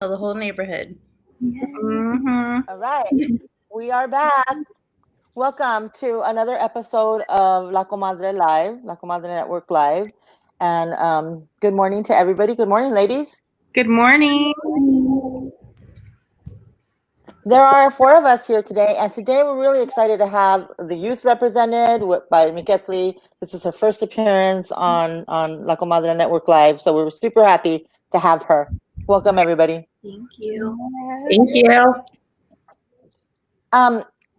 the whole neighborhood. Mm-hmm. All right, we are back. Welcome to another episode of La Comadre Live, La Comadre Network Live. And good morning to everybody. Good morning, ladies. Good morning. There are four of us here today, and today we're really excited to have the youth represented by Mikesley. This is her first appearance on La Comadre Network Live, so we're super happy to have her. Welcome, everybody. Thank you. Thank you.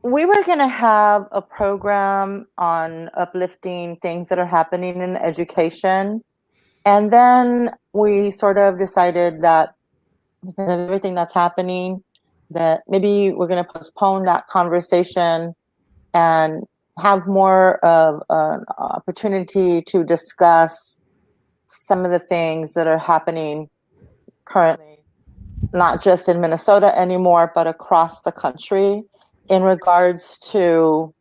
We were going to have a program on uplifting things that are happening in education. And then we sort of decided that because of everything that's happening, that maybe we're going to postpone that conversation and have more of an opportunity to discuss some of the things that are happening currently, not just in Minnesota anymore, but across the country in regards to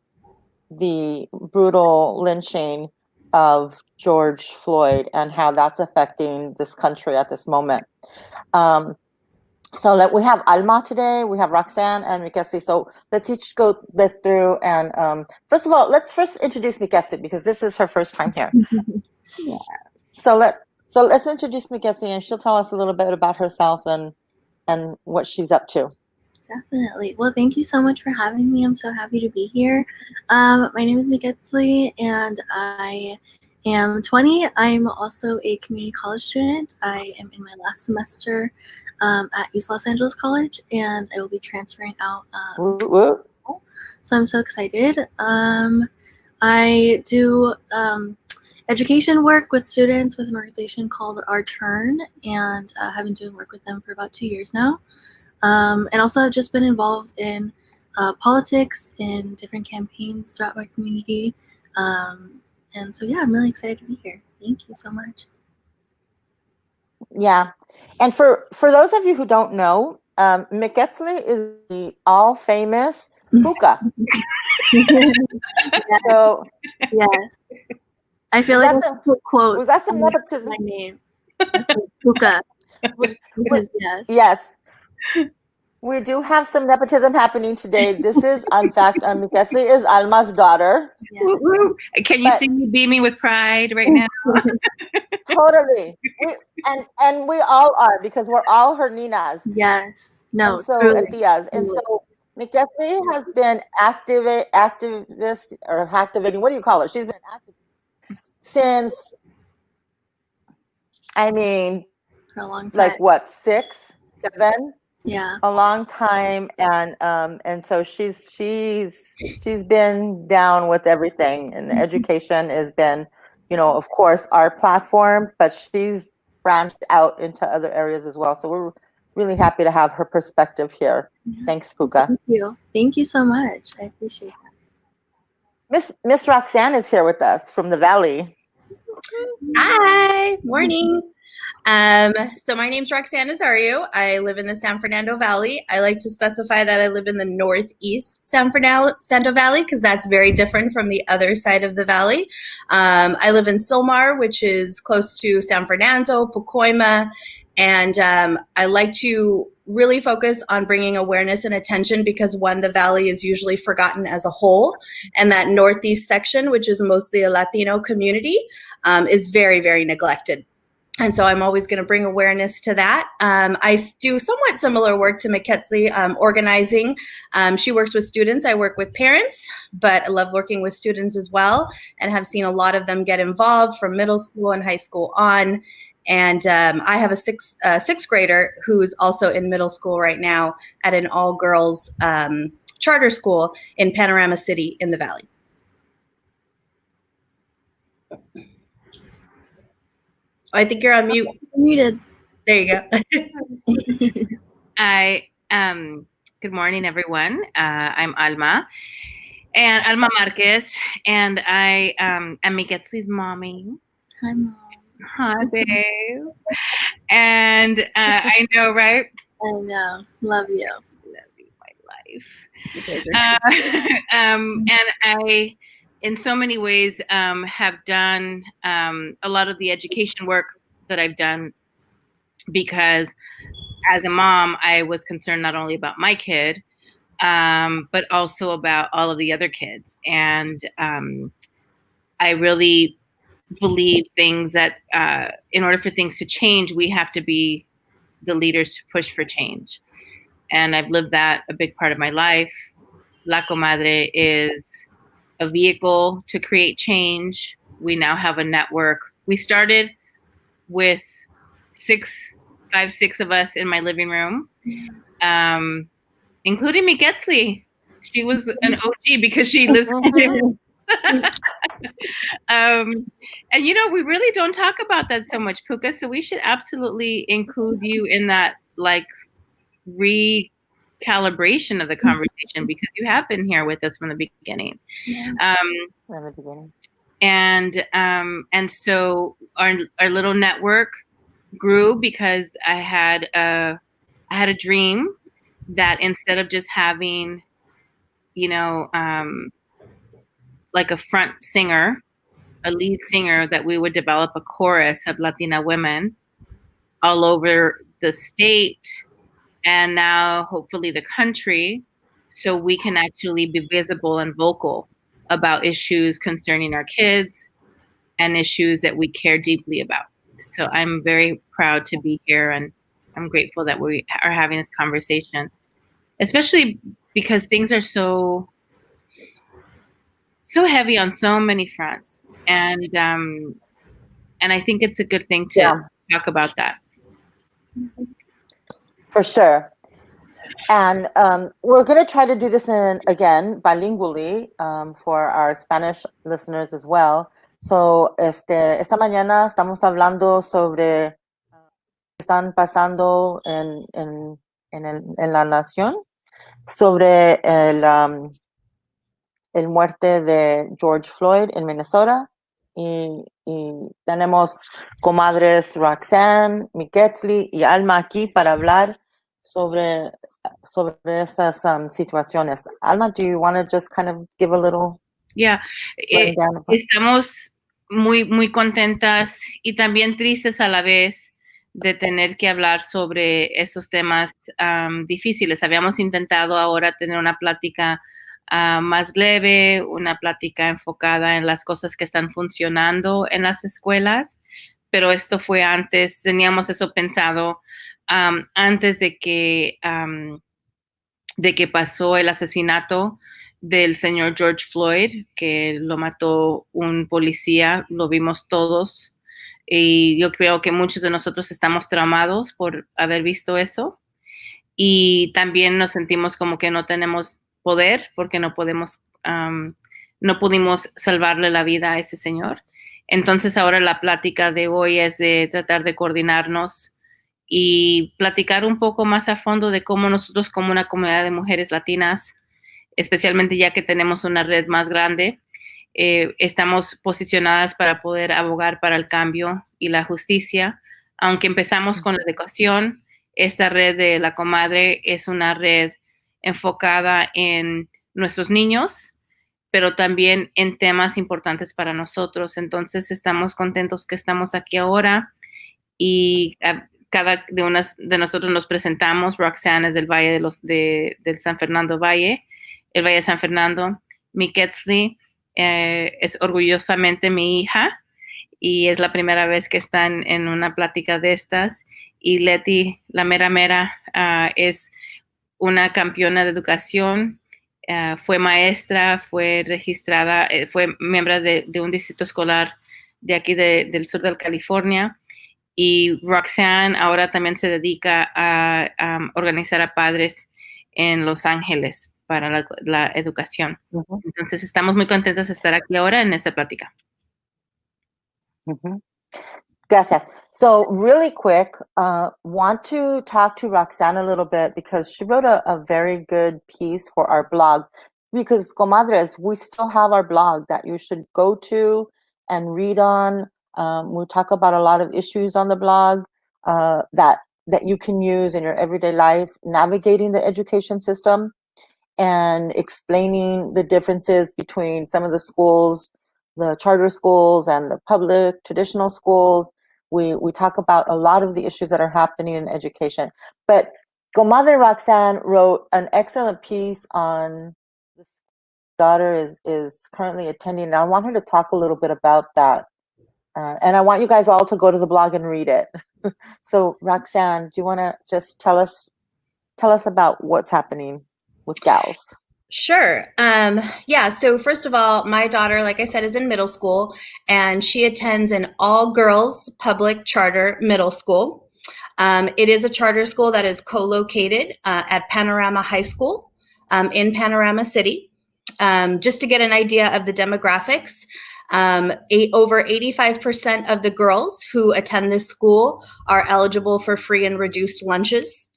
the brutal lynching of George Floyd and how that's affecting this country at this moment. So that we have Alma today, we have Roxanne and Mikesi. So let's each go through and first of all, let's first introduce Mikesi because this is her first time here. Yes. So let's introduce Mikesi and she'll tell us a little bit about herself and what she's up to. Definitely. Well, thank you so much for having me. I'm so happy to be here. My name is Mikesley, and I am 20. I'm also a community college student. I am in my last semester at East Los Angeles College, and I will be transferring out. So I'm so excited. I do education work with students with an organization called Our Turn, and have been doing work with them for about 2 years now. And also I've just been involved in politics in different campaigns throughout my community. And so, yeah, I'm really excited to be here. Thank you so much. Yeah. And for those of you who don't know, Mikesley is the all famous Puka. So yes. I feel like I put quotes. Was that some nepotism? My name. Puka. Because yes. We do have some nepotism happening today. This is, in fact, Mikesley is Alma's daughter. Yeah. Can you see me beaming with pride right now? Totally. And we all are because we're all her ninas. Yes. No. And so tias. And so Mikesley has been activist or activating. What do you call her? She's been active since. I mean, for a long time. Like what, 6, 7? Yeah. A long time, and so she's been down with everything, and education has been, of course, our platform, but she's branched out into other areas as well. So we're really happy to have her perspective here. Yeah. Thanks, Puka. Thank you so much. I appreciate that. Miss Roxanne is here with us from the Valley. Hi, morning. So my name's Roxanne Nazario. I live in the San Fernando Valley. I like to specify that I live in the northeast San Fernando Valley because that's very different from the other side of the valley. I live in Sylmar, which is close to San Fernando, Pacoima, and I like to really focus on bringing awareness and attention because, one, the valley is usually forgotten as a whole, and that northeast section, which is mostly a Latino community, is very, very neglected. And so I'm always going to bring awareness to that. I do somewhat similar work to Mikesley, organizing. She works with students. I work with parents, but I love working with students as well and have seen a lot of them get involved from middle school and high school on. And I have a sixth grader who's also in middle school right now at an all-girls charter school in Panorama City in the Valley. I think you're on mute. Muted. There you go. Good morning, everyone. I'm Alma, and Alma Marquez, and I am Mikesley's mommy. Hi, Mom. Hi, babe. And I know, right? I know. Love you. Love you, my life. And I, in so many ways, have done a lot of the education work that I've done because as a mom, I was concerned not only about my kid, but also about all of the other kids. And I really believe things that in order for things to change, we have to be the leaders to push for change. And I've lived that a big part of my life. La Comadre is a vehicle to create change. We now have a network. We started with 6 of us in my living room, including Miguetzli. She was an OG because she lives. And you know, we really don't talk about that so much, Puka. So we should absolutely include you in that, like, recalibration of the conversation, because you have been here with us from the beginning. From the beginning. And so our little network grew because I had a dream that instead of just having, you know, like a front singer, a lead singer, that we would develop a chorus of Latina women all over the state and now hopefully the country, so we can actually be visible and vocal about issues concerning our kids and issues that we care deeply about. So I'm very proud to be here, and I'm grateful that we are having this conversation, especially because things are so heavy on so many fronts. And I think it's a good thing to talk about that. For sure. And we're going to try to do this again bilingually for our Spanish listeners as well. So esta mañana estamos hablando sobre están pasando en la nación, sobre el muerte de George Floyd en Minnesota. Y tenemos comadres Roxanne, Miguetzli y Alma aquí para hablar sobre esas situaciones. Alma, do you want to just kind of give a little? Yeah, estamos muy contentas y también tristes a la vez de tener que hablar sobre estos temas difíciles. Habíamos intentado ahora tener una plática más leve, una plática enfocada en las cosas que están funcionando en las escuelas, pero esto fue antes, teníamos eso pensado antes de que pasó el asesinato del señor George Floyd, que lo mató un policía, lo vimos todos, y yo creo que muchos de nosotros estamos traumados por haber visto eso, y también nos sentimos como que no tenemos poder porque no pudimos salvarle la vida a ese señor. Entonces ahora la plática de hoy es de tratar de coordinarnos y platicar un poco más a fondo de cómo nosotros, como una comunidad de mujeres latinas, especialmente ya que tenemos una red más grande, estamos posicionadas para poder abogar para el cambio y la justicia. Aunque empezamos con la educación, esta red de La Comadre es una red enfocada en nuestros niños, pero también en temas importantes para nosotros. Entonces estamos contentos que estamos aquí ahora y cada de nosotros nos presentamos. Roxanne es del Valle del San Fernando Valle, el Valle de San Fernando. Miguetzli es orgullosamente mi hija y es la primera vez que están en una plática de estas. Y Leti, la mera, es una campeona de educación, fue maestra, fue registrada, fue miembro de un distrito escolar de aquí del sur de California. Y Roxanne ahora también se dedica a organizar a padres en Los Ángeles para la educación. Uh-huh. Entonces estamos muy contentas de estar aquí ahora en esta plática. Uh-huh. Gracias. So really quick, want to talk to Roxanne a little bit because she wrote a very good piece for our blog. Because, comadres, we still have our blog that you should go to and read on. We talk about a lot of issues on the blog that you can use in your everyday life, navigating the education system and explaining the differences between some of the schools, the charter schools and the public traditional schools. We talk about a lot of the issues that are happening in education. But Comadre Roxanne wrote an excellent piece on this daughter is currently attending, and I want her to talk a little bit about that. And I want you guys all to go to the blog and read it. So Roxanne, do you want to just tell us about what's happening with GALS? Sure. Yeah. So first of all, my daughter, like I said, is in middle school, and she attends an all-girls public charter middle school. It is a charter school that is co-located at Panorama High School in Panorama City. Just to get an idea of the demographics, over 85% of the girls who attend this school are eligible for free and reduced lunches.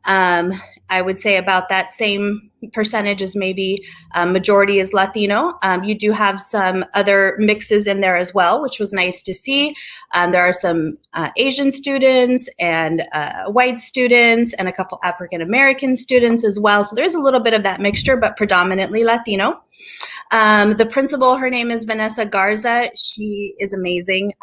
I would say about that same percentage is maybe majority is Latino. You do have some other mixes in there as well, which was nice to see. There are some Asian students and white students and a couple African American students as well. So there's a little bit of that mixture, but predominantly Latino. The principal, her name is Vanessa Garza. She is amazing.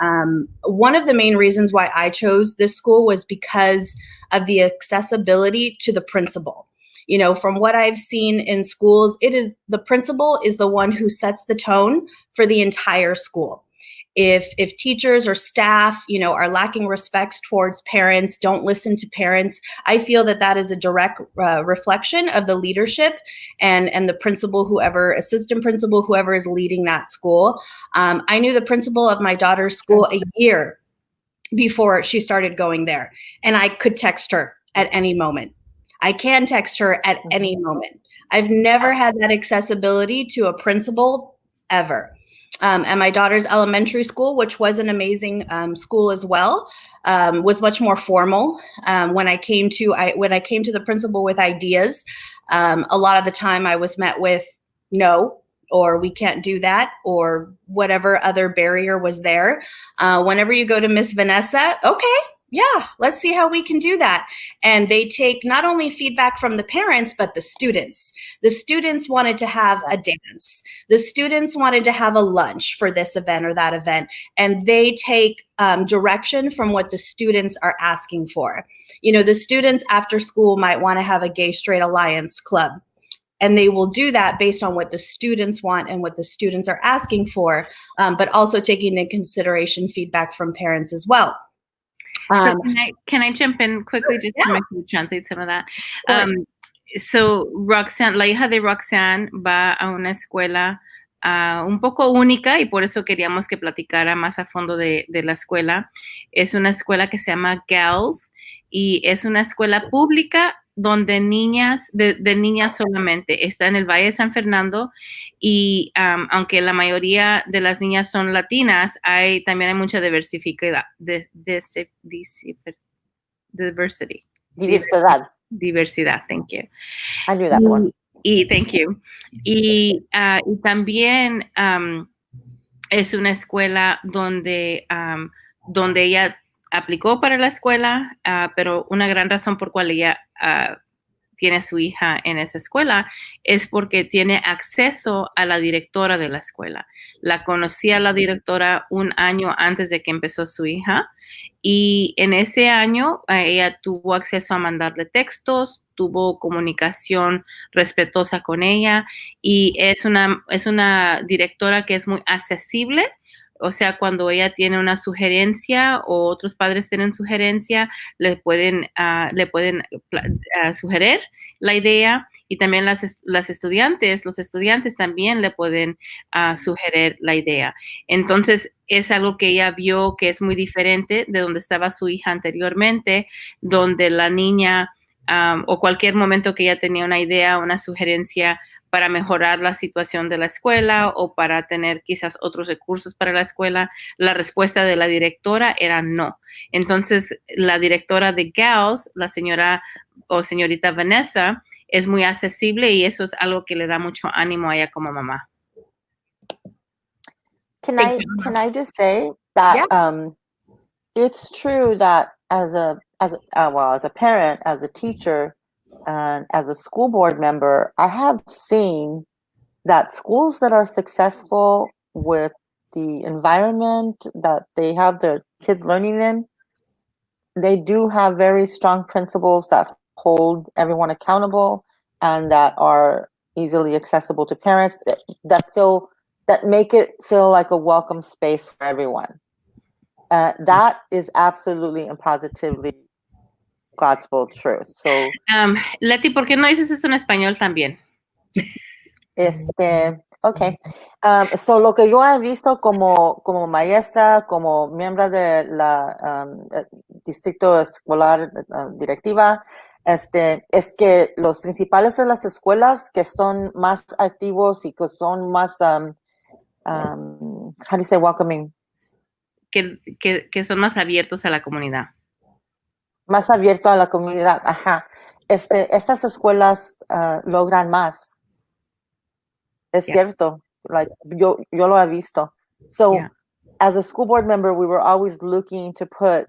One of the main reasons why I chose this school was because of the accessibility to the principal. You know, from what I've seen in schools, the principal is the one who sets the tone for the entire school. If teachers or staff, you know, are lacking respect towards parents, don't listen to parents, I feel that is a direct reflection of the leadership and the principal, assistant principal, whoever is leading that school. I knew the principal of my daughter's school a year before she started going there, and I could text her at any moment. I can text her at any moment. I've never had that accessibility to a principal ever. And my daughter's elementary school, which was an amazing school as well, was much more formal. When I came to the principal with ideas, a lot of the time I was met with no, or we can't do that, or whatever other barrier was there. Whenever you go to Miss Vanessa, okay, yeah, let's see how we can do that. And they take not only feedback from the parents, but the students. The students wanted to have a dance. The students wanted to have a lunch for this event or that event. And they take direction from what the students are asking for. You know, the students after school might want to have a gay straight alliance club. And they will do that based on what the students want and what the students are asking for, but also taking into consideration feedback from parents as well. So can I jump in quickly just to make you translate some of that? So Roxanne, la hija de Roxanne va a una escuela un poco única y por eso queríamos que platicara más a fondo de la escuela. Es una escuela que se llama GALS y es una escuela pública donde de niñas solamente. Está en el Valle de San Fernando y aunque la mayoría de las niñas son latinas, también hay mucha diversidad. Diversidad, thank you. I knew that one. Thank you. Y también es una escuela donde ella aplicó para la escuela, pero una gran razón por cual ella tiene a su hija en esa escuela es porque tiene acceso a la directora de la escuela. La conocía la directora un año antes de que empezó su hija y en ese año ella tuvo acceso a mandarle textos, tuvo comunicación respetuosa con ella y es una directora que es muy accesible. O sea, cuando ella tiene una sugerencia o otros padres tienen sugerencia, le pueden sugerir la idea y también los estudiantes también le pueden sugerir la idea. Entonces, es algo que ella vio que es muy diferente de donde estaba su hija anteriormente, donde la niña o cualquier momento que ella tenía una idea, una sugerencia para mejorar la situación de la escuela o para tener quizás otros recursos para la escuela, la respuesta de la directora era no. Entonces, la directora de GALS, la señora o señorita Vanessa, es muy accesible y eso es algo que le da mucho ánimo a ella como mamá. Can I just say that it's true that as a parent, as a teacher, and as a school board member, I have seen that schools that are successful with the environment that they have their kids learning in, they do have very strong principles that hold everyone accountable and that are easily accessible to parents, that make it feel like a welcome space for everyone. That is absolutely and positively gospel truth. So, Leti, ¿por qué no dices esto en español también? Okay. So lo que yo he visto como maestra, como miembro de la distrito escolar directiva, es que los principales de las escuelas que son más activos y que son más, how do you say welcoming? Que son más abiertos a la comunidad. Más abierto a la comunidad, ajá. Estas escuelas logran más. Es cierto. Like yo lo he visto. So as a school board member, we were always looking to put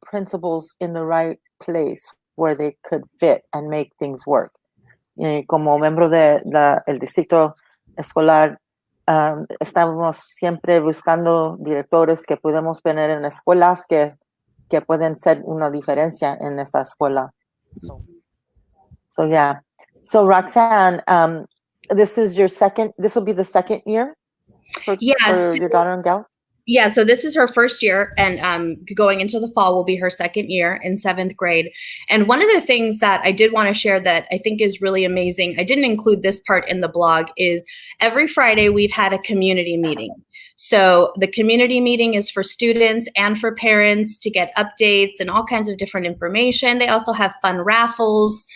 principals in the right place where they could fit and make things work. Como miembro de el distrito escolar, estamos siempre buscando directores que podemos poner en escuelas que pueden ser una diferencia en esta escuela. So yeah. So Roxanne, this will be the second year for your daughter in Gals? Yeah, so this is her first year, and going into the fall will be her second year in 7th grade. And one of the things that I did want to share that I think is really amazing, I didn't include this part in the blog, is every Friday we've had a community meeting. So the community meeting is for students and for parents to get updates and all kinds of different information. They also have fun raffles,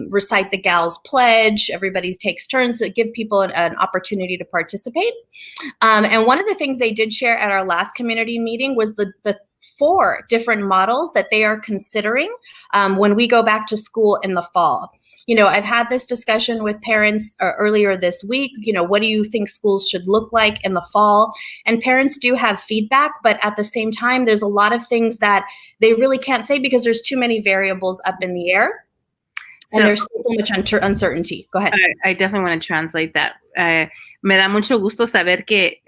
recite the Gals Pledge. Everybody takes turns to give people an opportunity to participate. And one of the things they did share at our last community meeting was the 4 different models that they are considering when we go back to school in the fall. You know, I've had this discussion with parents earlier this week. You know, what do you think schools should look like in the fall? And parents do have feedback, but at the same time, there's a lot of things that they really can't say because there's too many variables up in the air. And there's so much uncertainty. Go ahead. I definitely want to translate that. Me da mucho gusto saber que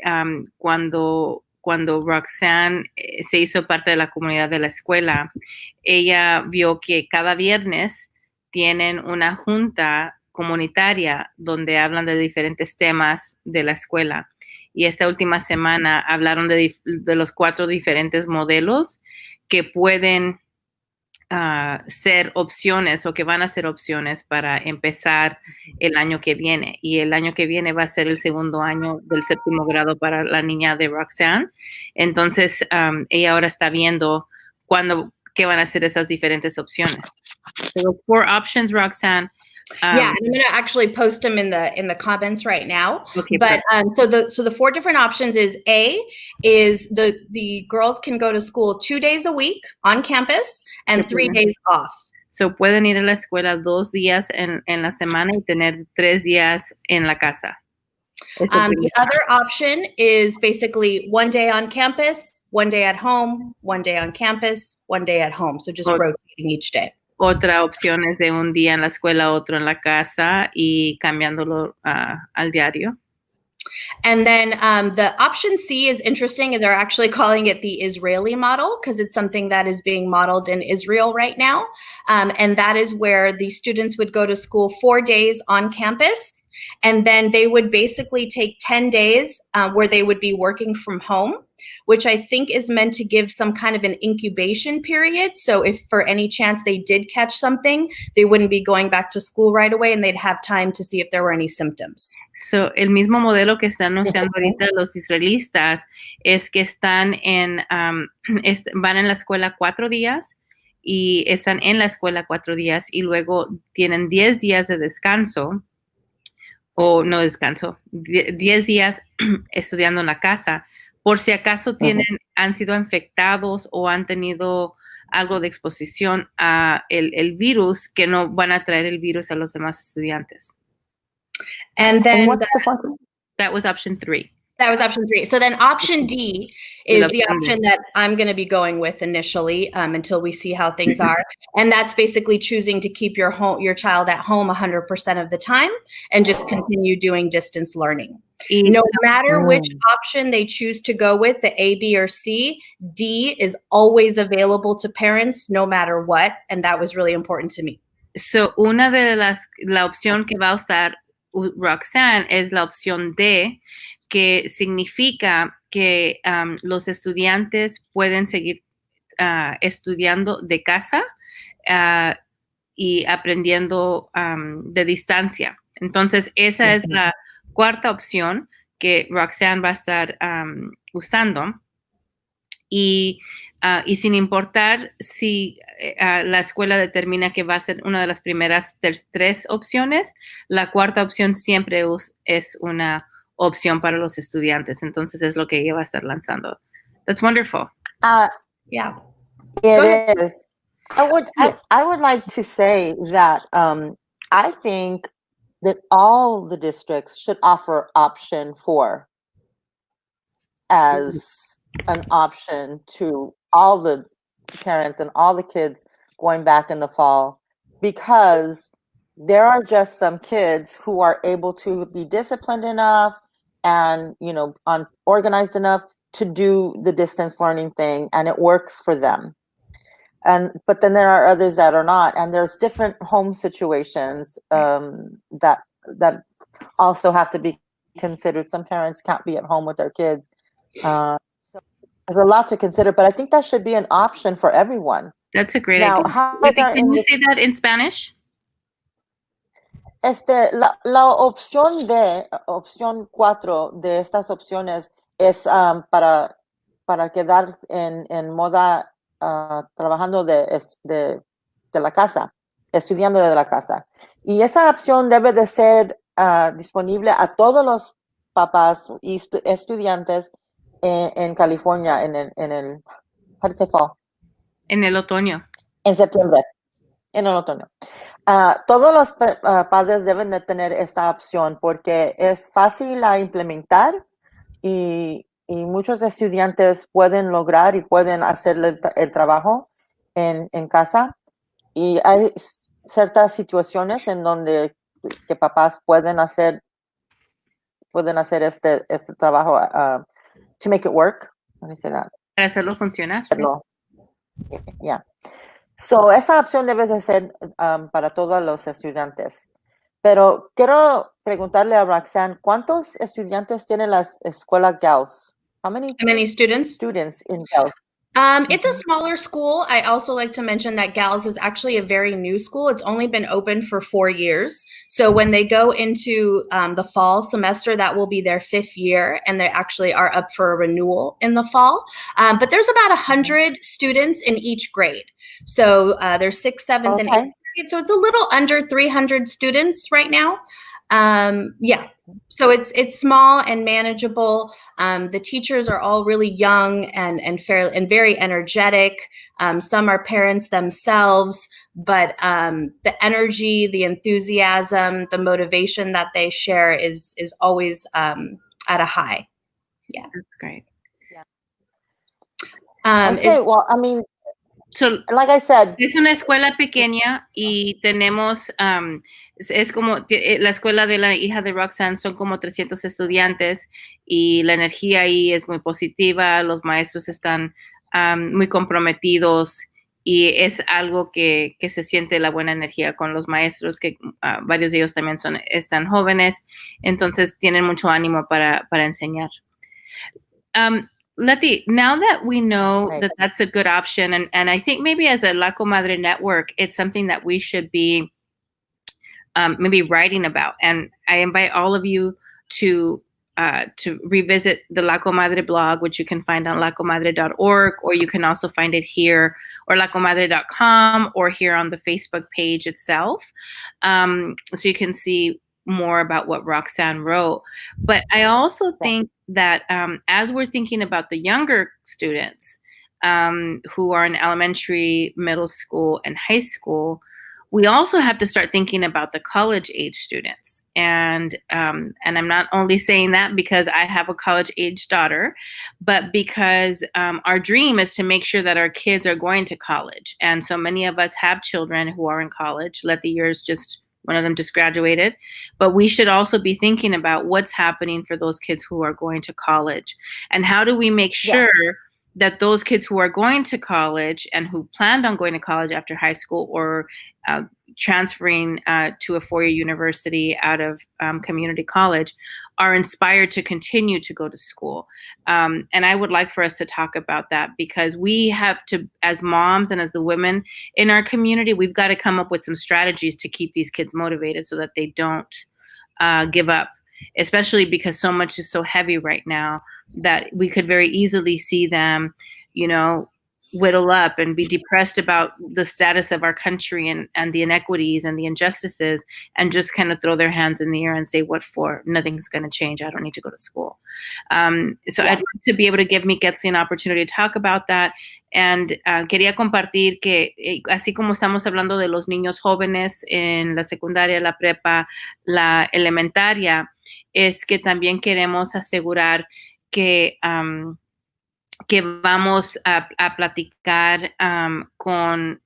cuando Roxanne se hizo parte de la comunidad de la escuela, ella vio que cada viernes tienen una junta comunitaria donde hablan de diferentes temas de la escuela. Y esta última semana hablaron de los 4 diferentes modelos que pueden ser opciones o que van a ser opciones para empezar el año que viene. Y el año que viene va a ser el segundo año del 7º grado para la niña de Roxanne. Entonces, ella ahora está viendo qué van a ser esas diferentes opciones. So 4 options, Roxanne. Yeah, and I'm going to actually post them in the comments right now. Okay, but so the 4 different options is the girls can go to school 2 days a week on campus and 3 days off. So pueden ir a la escuela 2 días en la semana y tener 3 días en la casa. The other option is basically 1 day on campus, 1 day at home, 1 day on campus, 1 day at home. So just rotating each day. Otra opción es de un día en la escuela, otro en la casa y cambiándolo al diario. And then the option C is interesting, and they're actually calling it the Israeli model because it's something that is being modeled in Israel right now. And that is where the students would go to school 4 days on campus, and then they would basically take 10 days where they would be working from home, which I think is meant to give some kind of an incubation period. So if for any chance they did catch something, they wouldn't be going back to school right away and they'd have time to see if there were any symptoms. So, el mismo modelo que están anunciando ahorita los israelitas es que están van en la escuela 4 días y están en la escuela 4 días y luego tienen 10 días de descanso, o no descanso, 10 días estudiando en la casa. Por si acaso han sido infectados o han tenido algo de exposición a el virus, que no van a traer el virus a los demás estudiantes. And then that was option 3. That was option 3. So then option D is the option that I'm going to be going with initially until we see how things are. And that's basically choosing to keep your child at home 100% of the time and just continue doing distance learning. Y No matter which Mm. option they choose to go with, the A, B, or C, D is always available to parents no matter what. And that was really important to me. So, la opción que va a usar Roxanne es la opción D, que significa que los estudiantes pueden seguir estudiando de casa y aprendiendo de distancia. Entonces, esa es la cuarta opción que Roxanne va a estar usando. Y sin importar si la escuela determina que va a ser una de las primeras tres opciones, la cuarta opción siempre es una opción para los estudiantes. Entonces es lo que ella va a estar lanzando. That's wonderful. Yeah. It is. I would like to say that I think that all the districts should offer option 4 as an option to all the parents and all the kids going back in the fall, because there are just some kids who are able to be disciplined enough and organized enough to do the distance learning thing, and it works for them. But then there are others that are not, and there's different home situations that also have to be considered. Some parents can't be at home with their kids. So there's a lot to consider, but I think that should be an option for everyone. That's a great Now, idea. Can you say that in Spanish? La opción 4 de estas opciones es para quedar en moda trabajando de la casa, estudiando desde la casa. Y esa opción debe de ser disponible a todos los papás y estudiantes en California en el how do you say fall? En el otoño. En septiembre, en el otoño. Todos los padres deben de tener esta opción porque es fácil a implementar y muchos estudiantes pueden lograr y pueden hacer el trabajo en casa. Y hay ciertas situaciones en donde que papás pueden hacer este trabajo to make it work. Let me say that. Para hacerlo funcionar. Yeah. So, esa opción debe de ser para todos los estudiantes. Pero quiero preguntarle a Roxanne, ¿cuántos estudiantes tiene la escuela Gals? How many students? Students in Gals? It's a smaller school. I also like to mention that Gals is actually a very new school. It's only been open for 4 years. So when they go into the fall semester, that will be their 5th year, and they actually are up for a renewal in the fall. But there's about 100 students in each grade. So there's 6th, 7th, and 8th grade. So it's a little under 300 students right now. Yeah. So it's small and manageable. The teachers are all really young and very energetic. Some are parents themselves, but the energy, the enthusiasm, the motivation that they share is always at a high. Yeah, that's great. Yeah. Okay, well, I mean, so, like I said, es una escuela pequeña y tenemos, es como la escuela de la hija de Roxanne, son como 300 estudiantes y la energía ahí es muy positiva, los maestros están muy comprometidos y es algo que se siente la buena energía con los maestros, que varios de ellos también están jóvenes, entonces tienen mucho ánimo para enseñar. Leti, now that we know that that's a good option, and I think maybe as a La Comadre network, it's something that we should be maybe writing about. And I invite all of you to revisit the La Comadre blog, which you can find on lacomadre.org, or you can also find it here, or lacomadre.com, or here on the Facebook page itself. So you can see more about what Roxanne wrote. But I also think that as we're thinking about the younger students who are in elementary, middle school, and high school, we also have to start thinking about the college age students. And I'm not only saying that because I have a college age daughter, but because our dream is to make sure that our kids are going to college. And so many of us have children who are in college. Let the years just One of them just graduated. But we should also be thinking about what's happening for those kids who are going to college. And how do we make sure that those kids who are going to college and who planned on going to college after high school or transferring to a four-year university out of community college are inspired to continue to go to school. And I would like for us to talk about that, because we have to, as moms and as the women in our community, we've got to come up with some strategies to keep these kids motivated so that they don't give up, especially because so much is so heavy right now that we could very easily see them, whittle up and be depressed about the status of our country and the inequities and the injustices, and just kind of throw their hands in the air and say, what for? Nothing's going to change. I don't need to go to school. I'd like to be able to give Miquetzi an opportunity to talk about that. And quería compartir que así como estamos hablando de los niños jóvenes en la secundaria, la prepa, la elementaria, es que también queremos asegurar que vamos a platicar con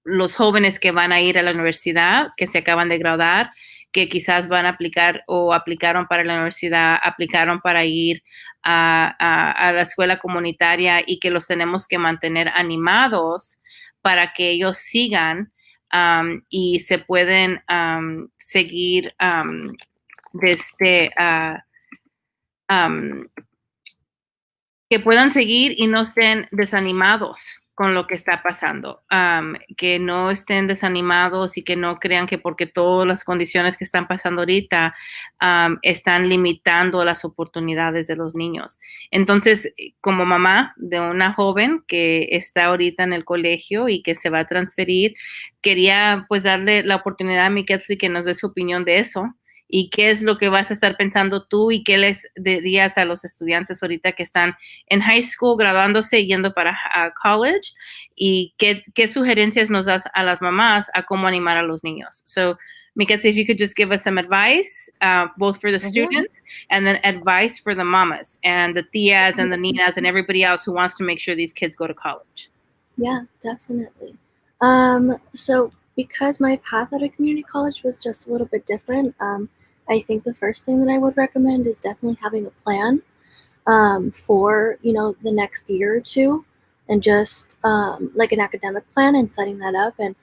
los jóvenes que van a ir a la universidad, que se acaban de graduar, que quizás van a aplicar o aplicaron para la universidad, aplicaron para ir a la escuela comunitaria, y que los tenemos que mantener animados para que ellos sigan y se pueden seguir que puedan seguir y no estén desanimados con lo que está pasando, que no estén desanimados y que no crean que porque todas las condiciones que están pasando ahorita están limitando las oportunidades de los niños. Entonces, como mamá de una joven que está ahorita en el colegio y que se va a transferir, quería pues darle la oportunidad a Miquetzi que nos dé su opinión de eso. ¿Y qué es lo que vas a estar pensando tú y qué les dirías a los estudiantes ahorita que están en high school, graduándose y yendo para college? ¿Y qué sugerencias nos das a las mamás a cómo animar a los niños? So, Miquetzi, if you could just give us some advice, both for the students and then advice for the mamas and the tias and the ninas and everybody else who wants to make sure these kids go to college. Yeah, definitely. So because my path at a community college was just a little bit different, I think the first thing that I would recommend is definitely having a plan for, the next year or two, and just like an academic plan and setting that up. And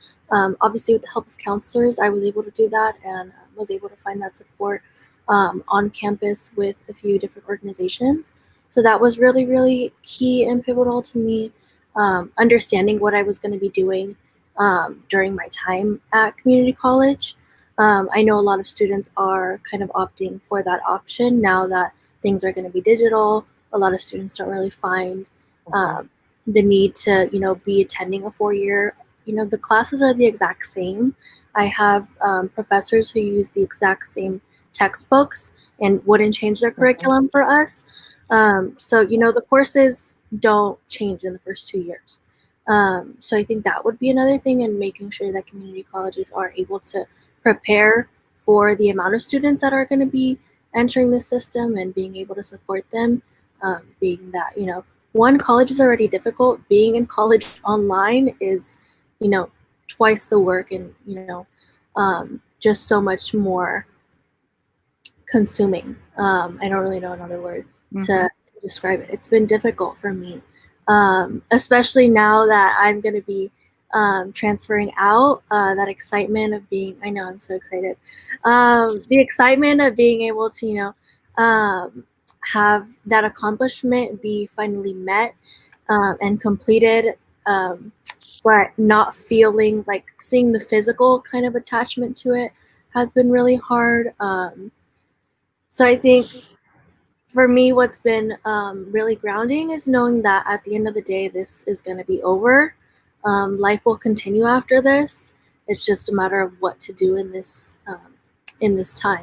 obviously with the help of counselors, I was able to do that and was able to find that support on campus with a few different organizations. So that was really, really key and pivotal to me understanding what I was going to be doing during my time at community college. I know a lot of students are kind of opting for that option now that things are going to be digital. A lot of students don't really find the need to, be attending a 4-year. The classes are the exact same. I have professors who use the exact same textbooks and wouldn't change their curriculum for us. So, the courses don't change in the first 2 years. So I think that would be another thing, and making sure that community colleges are able to prepare for the amount of students that are going to be entering the system and being able to support them, being that, one, college is already difficult. Being in college online is, twice the work and, just so much more consuming. I don't really know another word to describe it. It's been difficult for me. Especially now that I'm going to be transferring out, that excitement of being, I know I'm so excited, the excitement of being able to, have that accomplishment be finally met and completed, but not feeling like seeing the physical kind of attachment to it has been really hard. So I think for me, what's been really grounding is knowing that at the end of the day, this is going to be over. Life will continue after this. It's just a matter of what to do in this time, in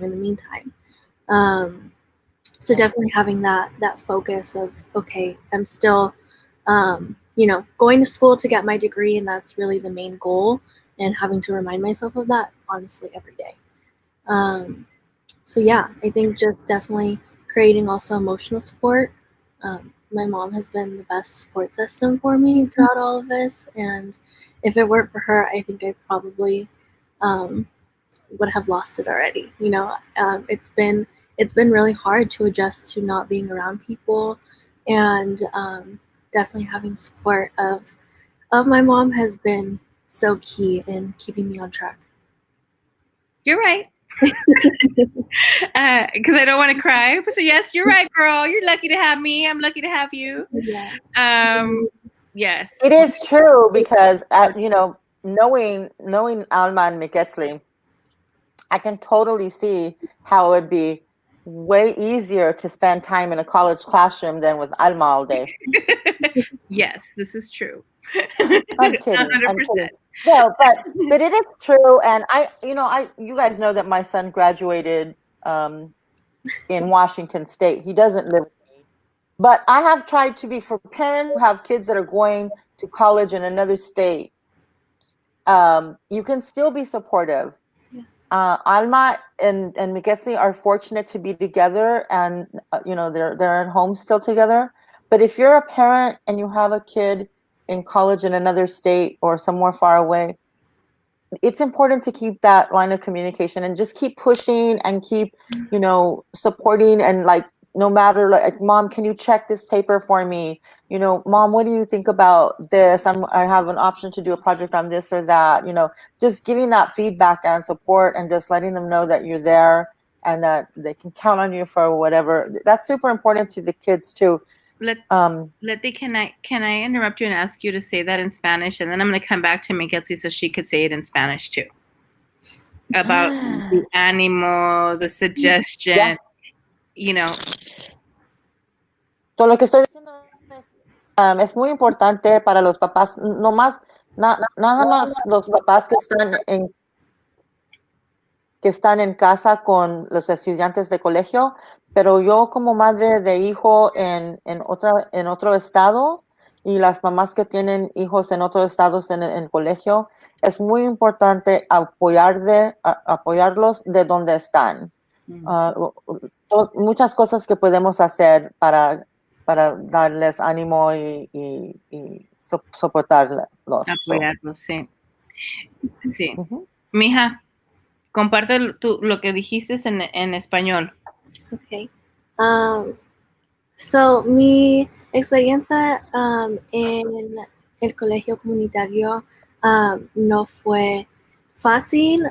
the meantime. So definitely having that focus of, okay, I'm still, going to school to get my degree, and that's really the main goal, and having to remind myself of that, honestly, every day. So yeah, I think just definitely creating also emotional support. My mom has been the best support system for me throughout all of this, and if it weren't for her, I think I probably would have lost it already. You know, it's been really hard to adjust to not being around people, and definitely having support of my mom has been so key in keeping me on track. You're right. Because I don't want to cry. So yes, you're right, girl. You're lucky to have me. I'm lucky to have you. Yeah. Yes. It is true because, knowing Alma and McKesley, I can totally see how it would be way easier to spend time in a college classroom than with Alma all day. Yes, this is true. I'm kidding. 100%. I'm kidding. No, but it is true, and you guys know that my son graduated in Washington State. He doesn't live with me, but I have tried to be, for parents who have kids that are going to college in another state. You can still be supportive. Alma and McKesley are fortunate to be together, and they're at home still together. But if you're a parent and you have a kid in college in another state or somewhere far away, it's important to keep that line of communication and just keep pushing and keep, supporting, and like, no matter, like, Mom, can you check this paper for me? Mom, what do you think about this? I have an option to do a project on this or that. Just giving that feedback and support, and just letting them know that you're there and that they can count on you for whatever. That's super important to the kids too. Letty, can I interrupt you and ask you to say that in Spanish, and then I'm going to come back to Miguelzi so she could say it in Spanish too, about the ánimo, the suggestion, So lo que estoy diciendo es muy importante para los papás, nada más los papás que están en casa con los estudiantes de colegio, pero yo como madre de hijo en otro estado, y las mamás que tienen hijos en otros estados en colegio, es muy importante apoyarlos de donde están. Muchas cosas que podemos hacer para darles ánimo y soportarlos. Apoyarlos, sí. Sí. Uh-huh. Mija, comparte lo que dijiste en español. Okay. So, mi experiencia en el colegio comunitario no fue fácil.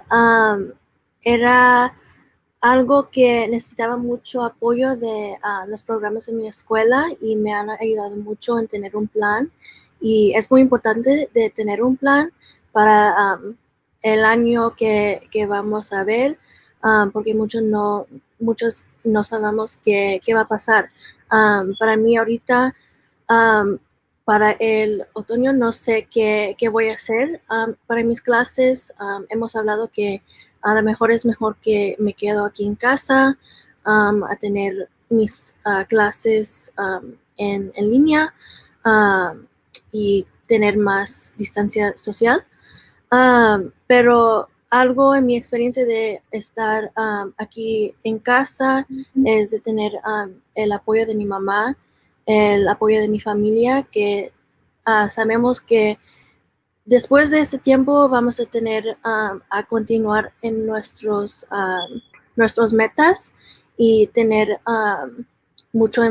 Era algo que necesitaba mucho apoyo de los programas en mi escuela, y me han ayudado mucho en tener un plan. Y es muy importante de tener un plan para el año que vamos a ver, porque muchos no sabemos qué va a pasar. Para mí ahorita, para el otoño, no sé qué voy a hacer. Para mis clases, hemos hablado que a lo mejor es mejor que me quedo aquí en casa a tener mis clases en línea y tener más distancia social. Pero algo en mi experiencia de estar aquí en casa es de tener el apoyo de mi mamá, el apoyo de mi familia, que sabemos que después de este tiempo vamos a tener a continuar en nuestros metas y tener mucho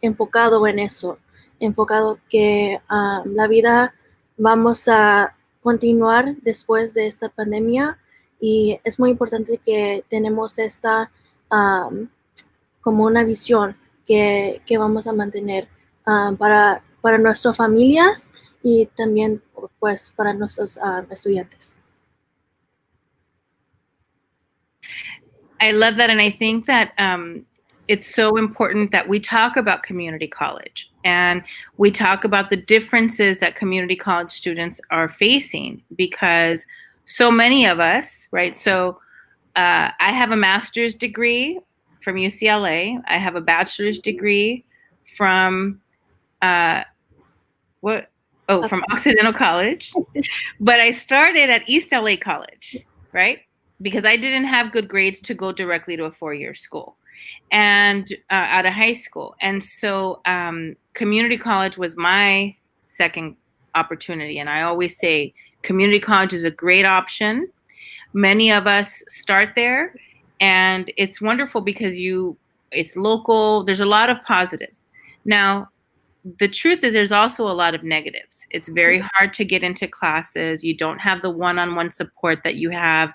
enfocado en eso, enfocado que la vida vamos a continuar después de esta pandemia, y es muy importante que tenemos esta como una visión que vamos a mantener para nuestras familias y también pues para nuestros estudiantes. I love that, and I think that it's so important that we talk about community college, and we talk about the differences that community college students are facing, because so many of us, right? So I have a master's degree from UCLA. I have a bachelor's degree from from Occidental College, but I started at East LA College, right? Because I didn't have good grades to go directly to a 4-year school and out of high school. And so community college was my second opportunity. And I always say community college is a great option. Many of us start there, and it's wonderful because it's local. There's a lot of positives. Now, the truth is there's also a lot of negatives. It's very hard to get into classes. You don't have the one-on-one support that you have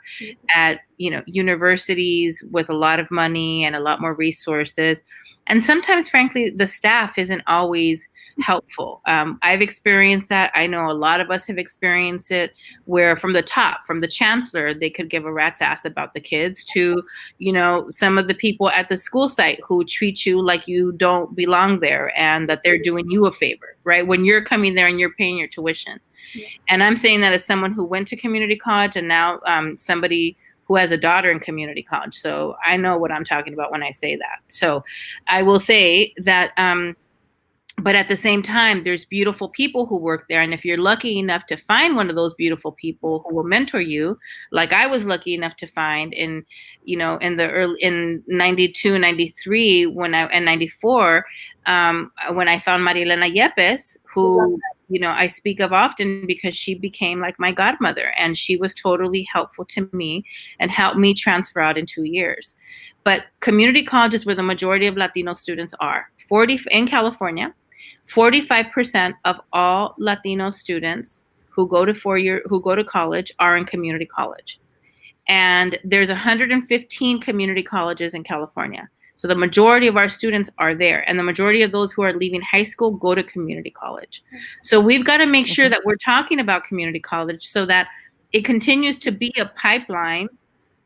at, universities with a lot of money and a lot more resources. And sometimes, frankly, the staff isn't always helpful. I've experienced that. I know a lot of us have experienced it, where from the top, from the chancellor, they could give a rat's ass about the kids, to, some of the people at the school site who treat you like you don't belong there and that they're doing you a favor, right? When you're coming there and you're paying your tuition. Yeah. And I'm saying that as someone who went to community college, and now somebody who has a daughter in community college. So I know what I'm talking about when I say that. So I will say that, but at the same time, there's beautiful people who work there. And if you're lucky enough to find one of those beautiful people who will mentor you, like I was lucky enough to find in 92, 93, and 94, when I found Marielena Yepes, who, I speak of often because she became like my godmother, and she was totally helpful to me and helped me transfer out in 2 years. But community college is where the majority of Latino students are. In California, 45% of all Latino students who go to college are in community college. And there's 115 community colleges in California. So the majority of our students are there, and the majority of those who are leaving high school go to community college. So we've got to make sure that we're talking about community college so that it continues to be a pipeline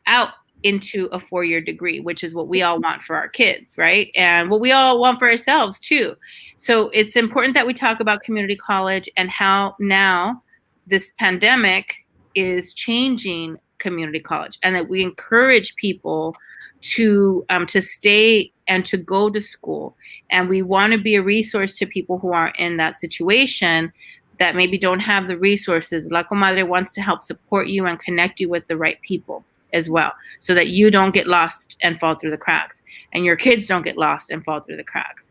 out into a 4-year degree, which is what we all want for our kids, right? And what we all want for ourselves too. So it's important that we talk about community college and how now this pandemic is changing community college, and that we encourage people to stay and to go to school. And we want to be a resource to people who are in that situation that maybe don't have the resources. La Comadre wants to help support you and connect you with the right people as well, so that you don't get lost and fall through the cracks, and your kids don't get lost and fall through the cracks.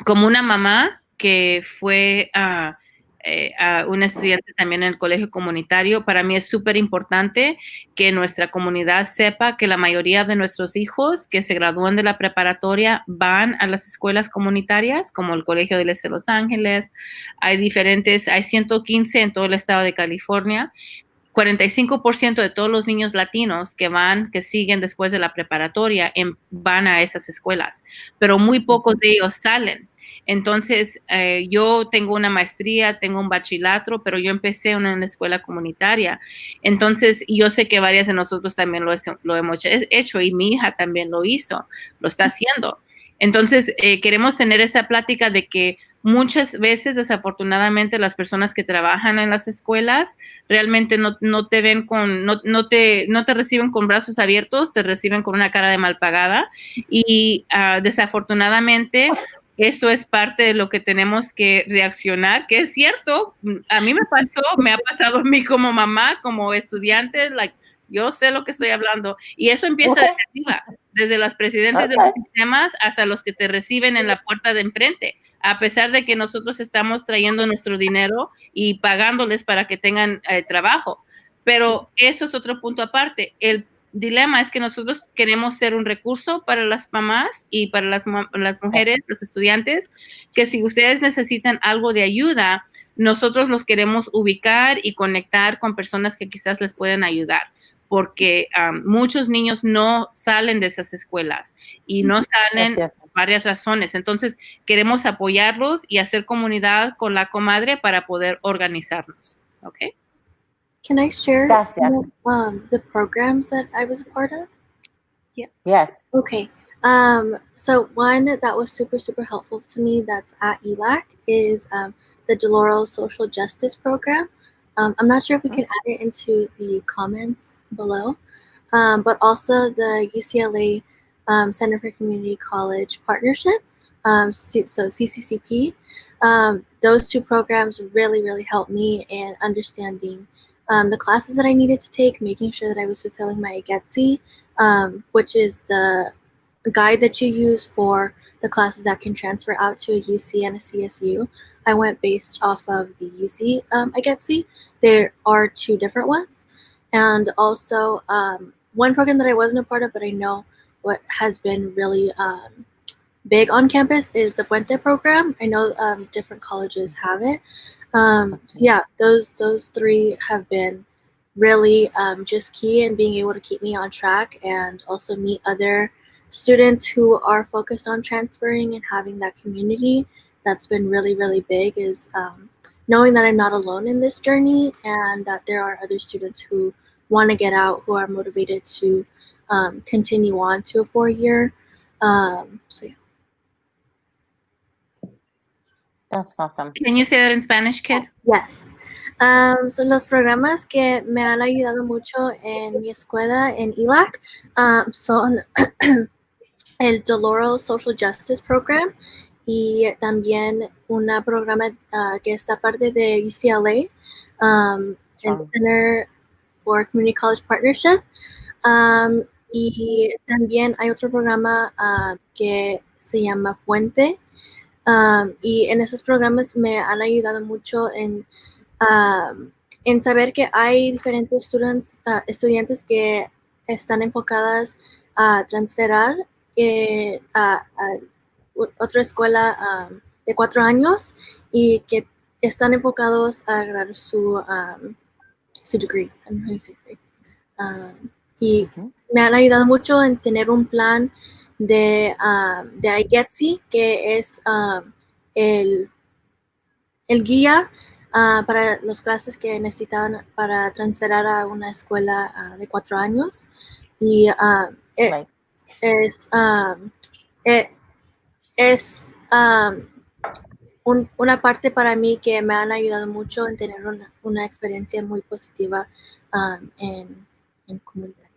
Como una mamá que fue una estudiante también en el colegio comunitario, para mí es súper importante que nuestra comunidad sepa que la mayoría de nuestros hijos que se gradúan de la preparatoria van a las escuelas comunitarias, como el Colegio del Este de Los Ángeles. Hay 115 en todo el estado de California. 45% de todos los niños latinos que siguen después de la preparatoria van a esas escuelas, pero muy pocos de ellos salen. Entonces, yo tengo una maestría, tengo un bachillerato, pero yo empecé en una escuela comunitaria. Entonces, yo sé que varias de nosotros también lo hemos hecho, y mi hija también lo está haciendo. Entonces, queremos tener esa plática de que muchas veces, desafortunadamente, las personas que trabajan en las escuelas realmente no te ven no te reciben con brazos abiertos, te reciben con una cara de mal pagada, y desafortunadamente eso es parte de lo que tenemos que reaccionar, que es cierto. A mí me ha pasado a mí como mamá, como estudiante, yo sé lo que estoy hablando, y eso empieza desde arriba, desde los presidentes de los sistemas hasta los que te reciben en la puerta de enfrente. A pesar de que nosotros estamos trayendo nuestro dinero y pagándoles para que tengan trabajo. Pero eso es otro punto aparte. El dilema es que nosotros queremos ser un recurso para las mamás y para las mujeres, los estudiantes, que si ustedes necesitan algo de ayuda, nosotros los queremos ubicar y conectar con personas que quizás les pueden ayudar. Porque muchos niños no salen de esas escuelas y no salen por varias razones. Entonces, queremos apoyarlos y hacer comunidad con la comadre para poder organizarnos. ¿Ok? Can I share some of the programs that I was a part of? Yeah. Yes. Okay. So one that was super, super helpful to me that's at ELAC is the Dolores Social Justice Program. I'm not sure if we can add it into the comments below, but also the UCLA Center for Community College Partnership, so CCCP. Those two programs really, really helped me in understanding the classes that I needed to take, making sure that I was fulfilling my IGETSI, which is the guide that you use for the classes that can transfer out to a UC and a CSU. I went based off of the UC IGETSI. There are two different ones. And also, one program that I wasn't a part of, but I know what has been really big on campus is the Puente program. I know different colleges have it. So yeah, those three have been really just key in being able to keep me on track and also meet other students who are focused on transferring and having that community. That's been really, really big is knowing that I'm not alone in this journey and that there are other students who want to get out, who are motivated to continue on to a 4-year. So yeah. That's awesome. Can you say that in Spanish, kid? Yes. Son los programas que me han ayudado mucho en mi escuela en ELAC son el Deloro Social Justice Program y también un programa que está parte de UCLA, el Center for Community College Partnership. Y también hay otro programa que se llama Puente. Y en esos programas me han ayudado mucho en saber que hay diferentes estudiantes que están enfocadas a transferir a otra escuela de 4 años y que están enfocados a ganar su degree. Y me han ayudado mucho en tener un plan de iGetsy, que es el guía para las clases que necesitaban para transferir a una escuela de 4 años. Y es una parte para mí que me han ayudado mucho en tener una experiencia muy positiva en comunidad.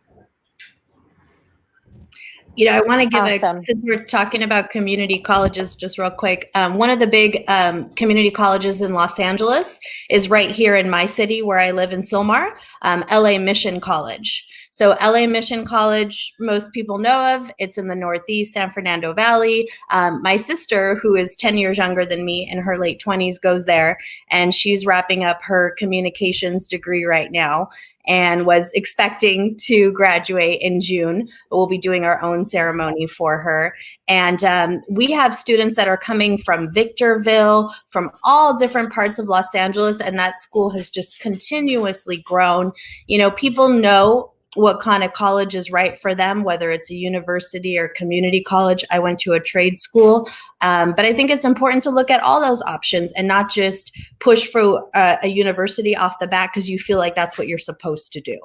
You know, I want to give Awesome. since we're talking about community colleges, just real quick. One of the big community colleges in Los Angeles is right here in my city where I live in Sylmar, LA Mission College. So LA Mission College, most people know of. It's in the Northeast San Fernando Valley. My sister, who is 10 years younger than me, in her late 20s, goes there, and she's wrapping up her communications degree right now and was expecting to graduate in June. But we'll be doing our own ceremony for her. And we have students that are coming from Victorville, from all different parts of Los Angeles, and that school has just continuously grown. You know, people know what kind of college is right for them, whether it's a university or community college. I went to a trade school, but I think it's important to look at all those options and not just push for a university off the bat because you feel like that's what you're supposed to do.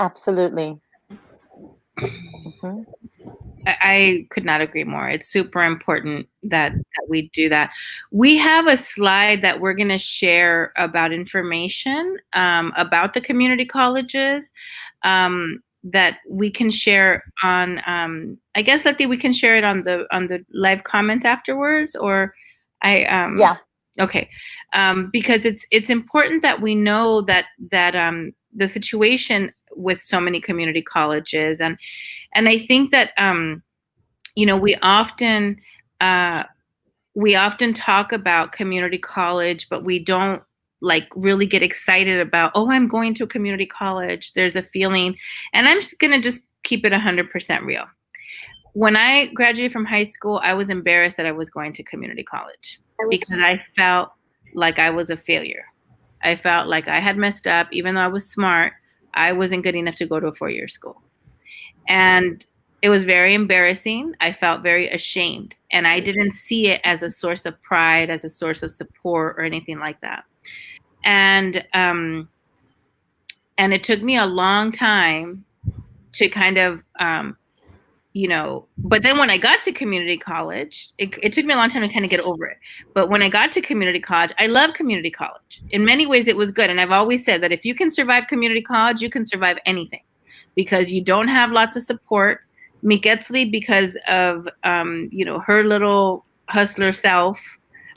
Absolutely. I could not agree more. It's super important that we do that. We have a slide that we're going to share about information about the community colleges that we can share on. I guess, Letty, we can share it on the live comments afterwards, or yeah. Okay, because it's important that we know that the situation with so many community colleges, and I think that you know, we often talk about community college, but we don't like really get excited about, oh, I'm going to a community college. There's a feeling, and I'm just gonna keep it 100% real. When I graduated from high school, I was embarrassed that I was going to community college because I felt like I was a failure. I felt like I had messed up. Even though I was smart, I wasn't good enough to go to a 4-year school. And it was very embarrassing. I felt very ashamed. And I didn't see it as a source of pride, as a source of support or anything like that. And it took me a long time to kind of, you know, but then when I got to community college, it took me a long time to kind of get over it. But when I got to community college, I love community college. In many ways, it was good. And I've always said that if you can survive community college, you can survive anything because you don't have lots of support. Miketzli, because of, you know, her little hustler self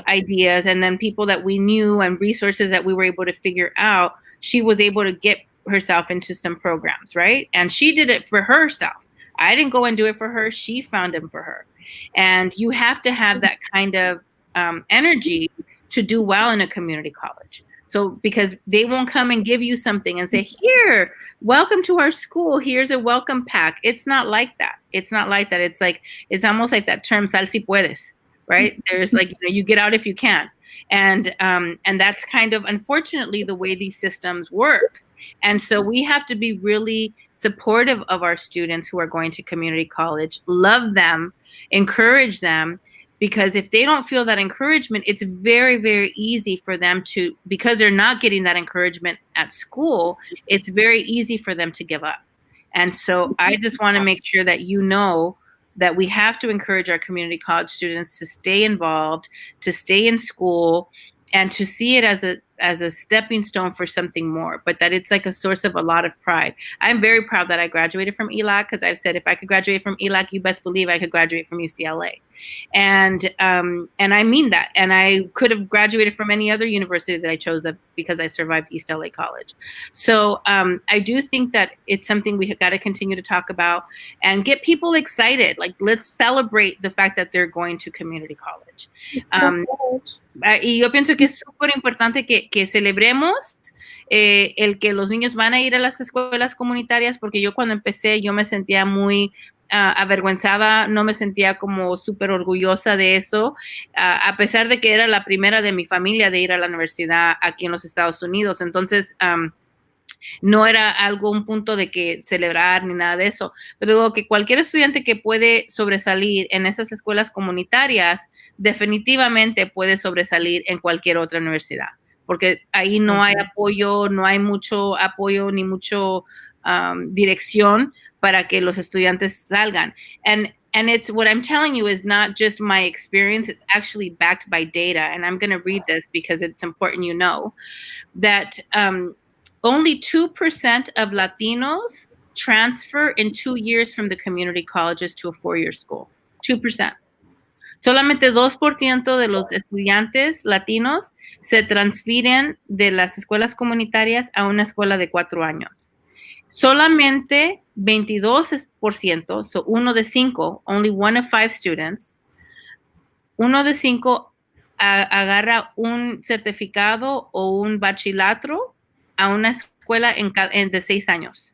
ideas, and then people that we knew and resources that we were able to figure out, she was able to get herself into some programs, right? And she did it for herself. I didn't go and do it for her. She found them for her. And you have to have that kind of energy to do well in a community college. So because they won't come and give you something and say, here, welcome to our school. Here's a welcome pack. It's not like that. It's not like that. It's like, it's almost like that term, sal si puedes, right? There's like, you get out if you can. And that's kind of, unfortunately, the way these systems work. And so we have to be really supportive of our students who are going to community college, love them, encourage them, because if they don't feel that encouragement, it's very, very easy for them to, because they're not getting that encouragement at school, it's very easy for them to give up. And so I just want to make sure that you know that we have to encourage our community college students to stay involved, to stay in school, and to see it as a stepping stone for something more, but that it's like a source of a lot of pride. I'm very proud that I graduated from ELAC, because I've said if I could graduate from ELAC, you best believe I could graduate from UCLA. And I mean that. And I could have graduated from any other university that I chose because I survived East LA College. So I do think that it's something we have got to continue to talk about and get people excited. Like, let's celebrate the fact that they're going to community college. Y yo pienso que es súper importante que celebremos el que los niños van a ir a las escuelas comunitarias, porque yo cuando empecé yo me sentía muy avergüenzada, no me sentía como súper orgullosa de eso, a pesar de que era la primera de mi familia de ir a la universidad aquí en los Estados Unidos. Entonces, no era algo, un punto de que celebrar ni nada de eso, pero digo que cualquier estudiante que puede sobresalir en esas escuelas comunitarias definitivamente puede sobresalir en cualquier otra universidad, porque ahí no hay apoyo, no hay mucho apoyo ni mucho dirección para que los estudiantes salgan. And it's, what I'm telling you is not just my experience, it's actually backed by data. And I'm going to read this because it's important you know that only 2% of Latinos transfer in 2 years from the community colleges to a 4-year school. 2%. Solamente 2% de los estudiantes latinos se transfieren de las escuelas comunitarias a una escuela de 4 años. Solamente 22%, so 1 de 5, only 1 of 5 students, 1 de 5 agarra un certificado o un bachillerato a una escuela de 6 años.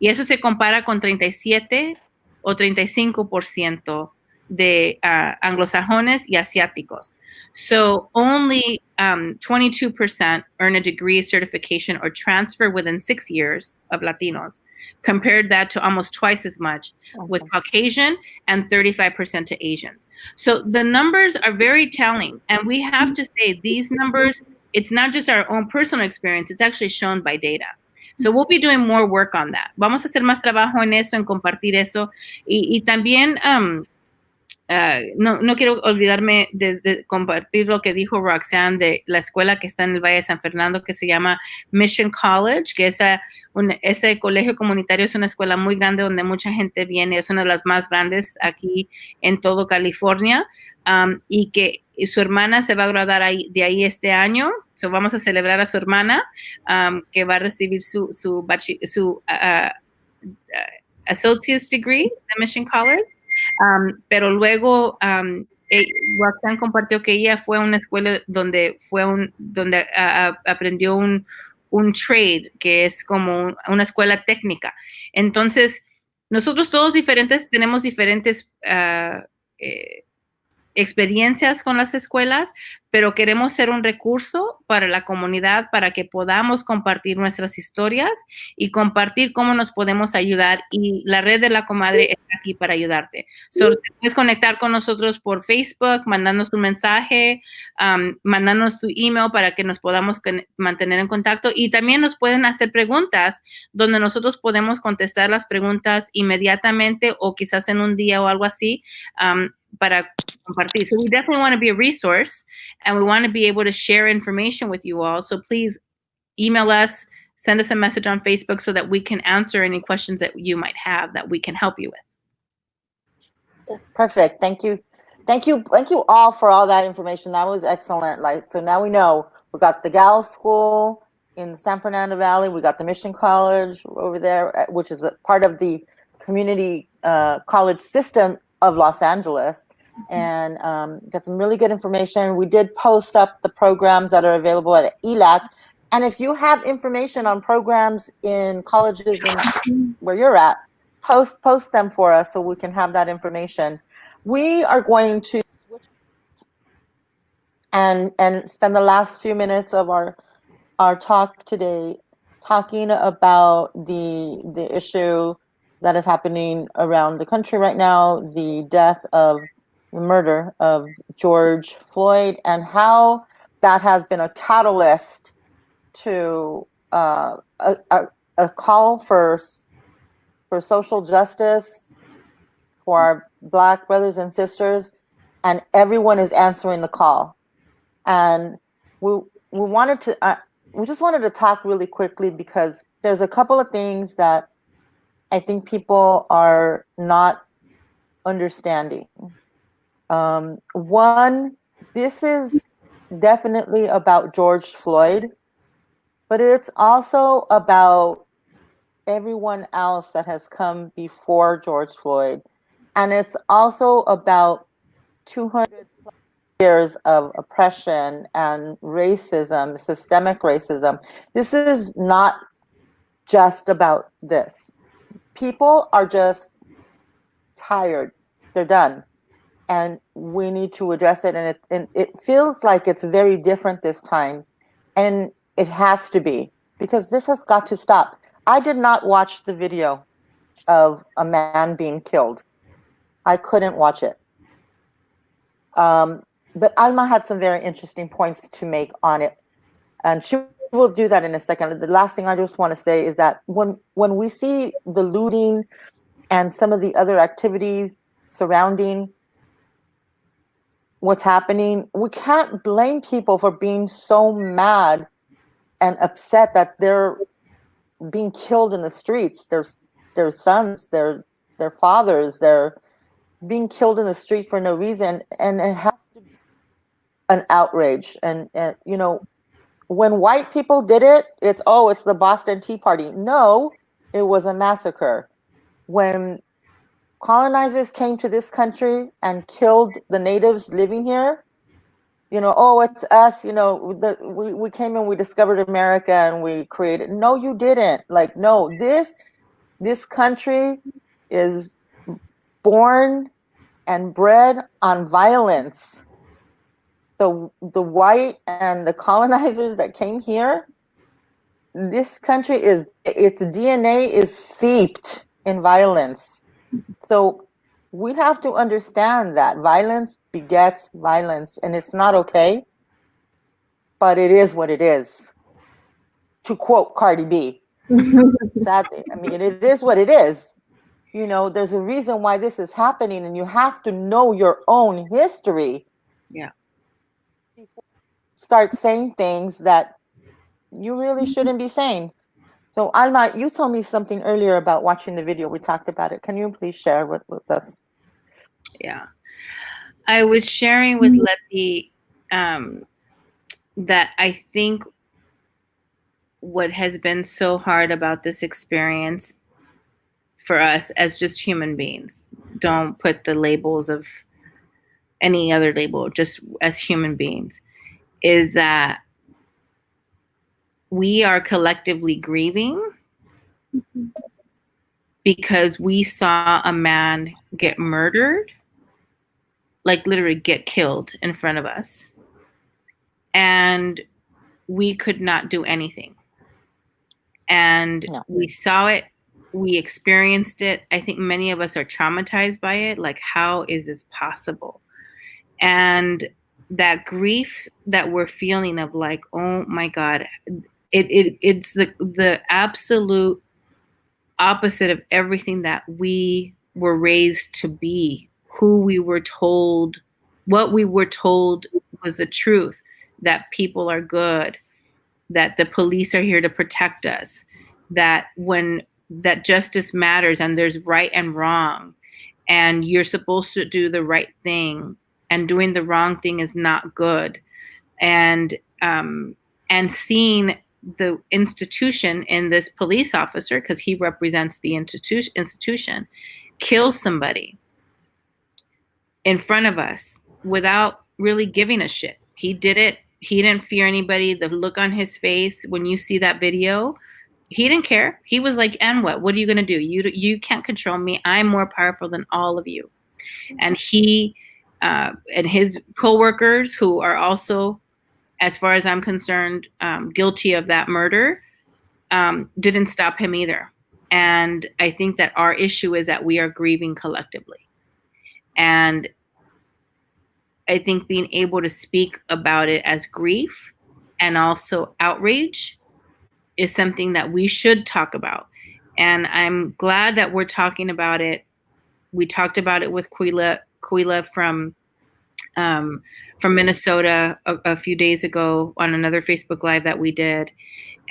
Y eso se compara con 37 o 35% de anglosajones y asiáticos. So only 22% earn a degree, certification, or transfer within 6 years of Latinos. Compared that to almost twice as much with Caucasian and 35% to Asians. So the numbers are very telling. And we have to say these numbers, it's not just our own personal experience, it's actually shown by data. So we'll be doing more work on that. Vamos a hacer más trabajo en eso, en compartir eso. Y también, no quiero olvidarme de compartir lo que dijo Roxanne de la escuela que está en el Valle de San Fernando, que se llama Mission College, que ese colegio comunitario es una escuela muy grande donde mucha gente viene, es una de las más grandes aquí en todo California, y que su hermana se va a graduar de ahí este año. So vamos a celebrar a su hermana, que va a recibir su associate's degree de Mission College. Pero luego Roxanne compartió que ella fue a una escuela donde aprendió un trade, que es como una escuela técnica. Entonces, nosotros todos tenemos diferentes experiencias con las escuelas, pero queremos ser un recurso para la comunidad para que podamos compartir nuestras historias y compartir cómo nos podemos ayudar. Y la red de la comadre está aquí para ayudarte. So, te puedes conectar con nosotros por Facebook, mandándonos un mensaje, mandándonos tu email para que nos podamos mantener en contacto. Y también nos pueden hacer preguntas donde nosotros podemos contestar las preguntas inmediatamente o quizás en un día o algo así, para compartir. So we definitely want to be a resource and we want to be able to share information with you all. So please email us, send us a message on Facebook so that we can answer any questions that you might have that we can help you with. Perfect. Thank you. Thank you all for all that information. That was excellent. So now we know we got the Gals School in the San Fernando Valley. We got the Mission College over there, which is a part of the community college system of Los Angeles. and got some really good information. We did post up the programs that are available at ELAC. And if you have information on programs in colleges and where you're at, post them for us so we can have that information. We are going to switch and spend the last few minutes of our talk today talking about the issue that is happening around the country right now, the murder of George Floyd, and how that has been a catalyst to a call for social justice for our Black brothers and sisters, and everyone is answering the call. And we just wanted to talk really quickly because there's a couple of things that I think people are not understanding. One, this is definitely about George Floyd, but it's also about everyone else that has come before George Floyd. And it's also about 200 years of oppression and racism, systemic racism. This is not just about this. People are just tired. They're done. And we need to address it. And it feels like it's very different this time. And it has to be, because this has got to stop. I did not watch the video of a man being killed. I couldn't watch it. But Alma had some very interesting points to make on it. And she will do that in a second. The last thing I just want to say is that when we see the looting and some of the other activities surrounding what's happening, we can't blame people for being so mad and upset that they're being killed in the streets. Their sons, their fathers, they're being killed in the street for no reason. And it has to be an outrage. And you know, when white people did it, it's the Boston Tea Party. No, it was a massacre. When colonizers came to this country and killed the natives living here, you know, it's us, you know, we came and we discovered America and we created. No, you didn't. Like, no, this country is born and bred on violence. The white and the colonizers that came here, this country its DNA is seeped in violence. So we have to understand that violence begets violence, and it's not okay, but it is what it is. To quote Cardi B, sadly, I mean, it is what it is. You know, there's a reason why this is happening, and you have to know your own history. Yeah. Start saying things that you really shouldn't be saying. So Alma, you told me something earlier about watching the video. We talked about it. Can you please share with us? Yeah. I was sharing with Letty that I think what has been so hard about this experience for us as just human beings, don't put the labels of any other label, just as human beings, is that we are collectively grieving because we saw a man get murdered, like literally get killed in front of us. And we could not do anything. And we saw it, we experienced it. I think many of us are traumatized by it. Like, how is this possible? And that grief that we're feeling of like, oh my God, it's the absolute opposite of everything that we were raised to be, who we were told, what we were told was the truth, that people are good, that the police are here to protect us, that that justice matters and there's right and wrong, and you're supposed to do the right thing, and doing the wrong thing is not good. And seeing the institution in this police officer, because he represents the institution, kills somebody. in front of us without really giving a shit. He did it. He didn't fear anybody. The look on his face when you see that video, he didn't care. He was like, and what? What are you going to do? You can't control me. I'm more powerful than all of you. And he and his coworkers, who are also, as far as I'm concerned, guilty of that murder, didn't stop him either. And I think that our issue is that we are grieving collectively. And I think being able to speak about it as grief and also outrage is something that we should talk about. And I'm glad that we're talking about it. We talked about it with Quila from Minnesota a few days ago on another Facebook Live that we did.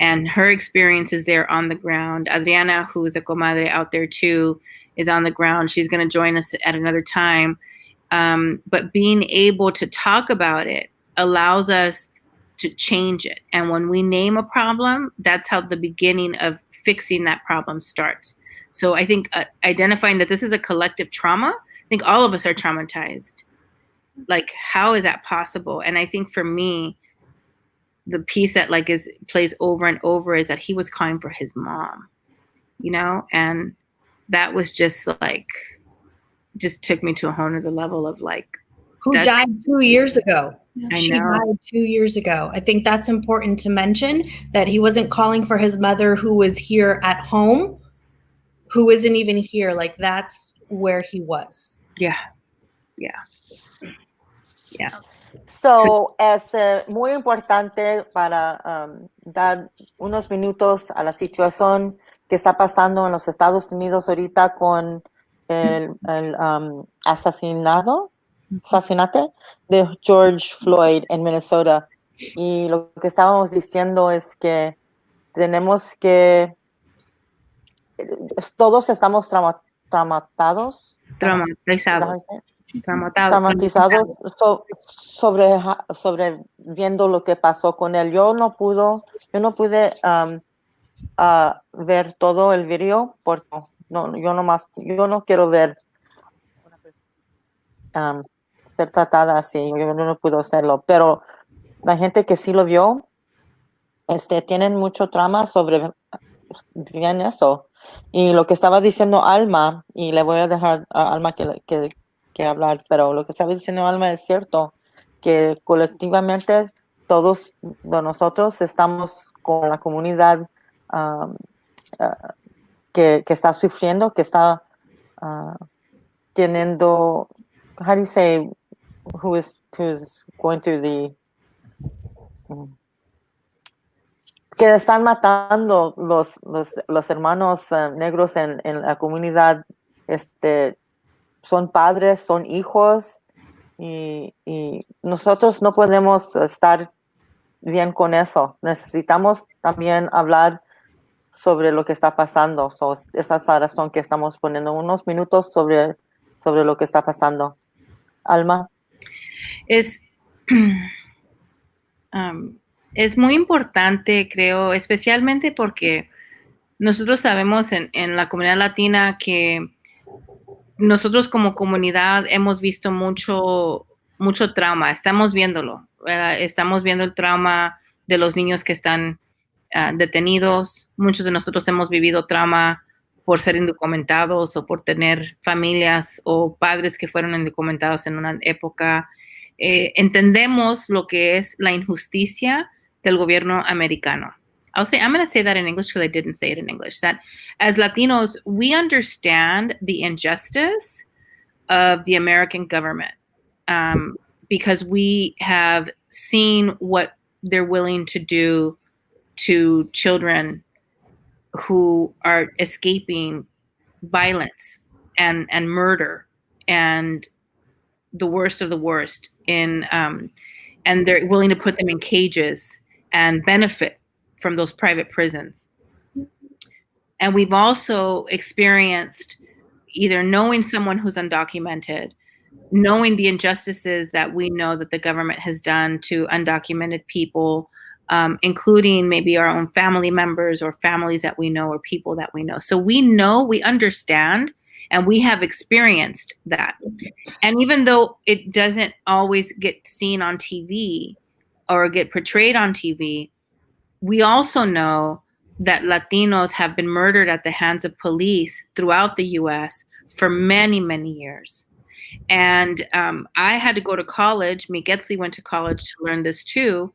And her experience is there on the ground. Adriana, who is a comadre out there too, is on the ground. She's going to join us at another time. But being able to talk about it allows us to change it. And when we name a problem, that's how the beginning of fixing that problem starts. So I think identifying that this is a collective trauma, I think all of us are traumatized. Like, how is that possible? And I think for me, the piece that like plays over and over is that he was calling for his mom, you know, and that was just like, just took me to a whole nother level of like, who died 2 years ago. She died 2 years ago. I think that's important to mention, that he wasn't calling for his mother, who was here at home, who isn't even here. Like, that's where he was. Yeah. So, es muy importante para dar unos minutos a la situación que está pasando en los Estados Unidos ahorita con el asesinato de George Floyd en Minnesota. Y lo que estábamos diciendo es que tenemos que, todos estamos traumatizados sobre viendo lo que pasó con él. Yo no pude ver todo el video porque yo no quiero ver ser tratada así. Yo no puedo hacerlo, pero la gente que sí lo vio, tienen mucho trauma sobre bien eso. Y lo que estaba diciendo Alma, y le voy a dejar a Alma que hablar, pero lo que estaba diciendo Alma es cierto, que colectivamente todos de nosotros estamos con la comunidad que está sufriendo, que está teniendo, how do you say, who's going through que están matando los hermanos negros en la comunidad, son padres, son hijos, y nosotros no podemos estar bien con eso. Necesitamos también hablar sobre lo que está pasando. Esa es la razón que estamos poniendo unos minutos sobre lo que está pasando. Alma. Es muy importante, creo, especialmente porque nosotros sabemos en la comunidad latina que nosotros como comunidad hemos visto mucho trauma. Estamos viéndolo, ¿verdad? Estamos viendo el trauma de los niños que están detenidos. Muchos de nosotros hemos vivido trauma por ser indocumentados o por tener familias o padres que fueron indocumentados en una época. Entendemos lo que es la injusticia del gobierno americano. I'm going to say that in English because I didn't say it in English, that as Latinos, we understand the injustice of the American government because we have seen what they're willing to do to children who are escaping violence and murder and the worst of the worst and they're willing to put them in cages and benefit from those private prisons. And we've also experienced either knowing someone who's undocumented, knowing the injustices that we know that the government has done to undocumented people, including maybe our own family members or families that we know or people that we know. So we understand, And we have experienced that. And even though it doesn't always get seen on TV or get portrayed on TV, we also know that Latinos have been murdered at the hands of police throughout the US for many, many years. And I had to go to college. Miquetli went to college to learn this too,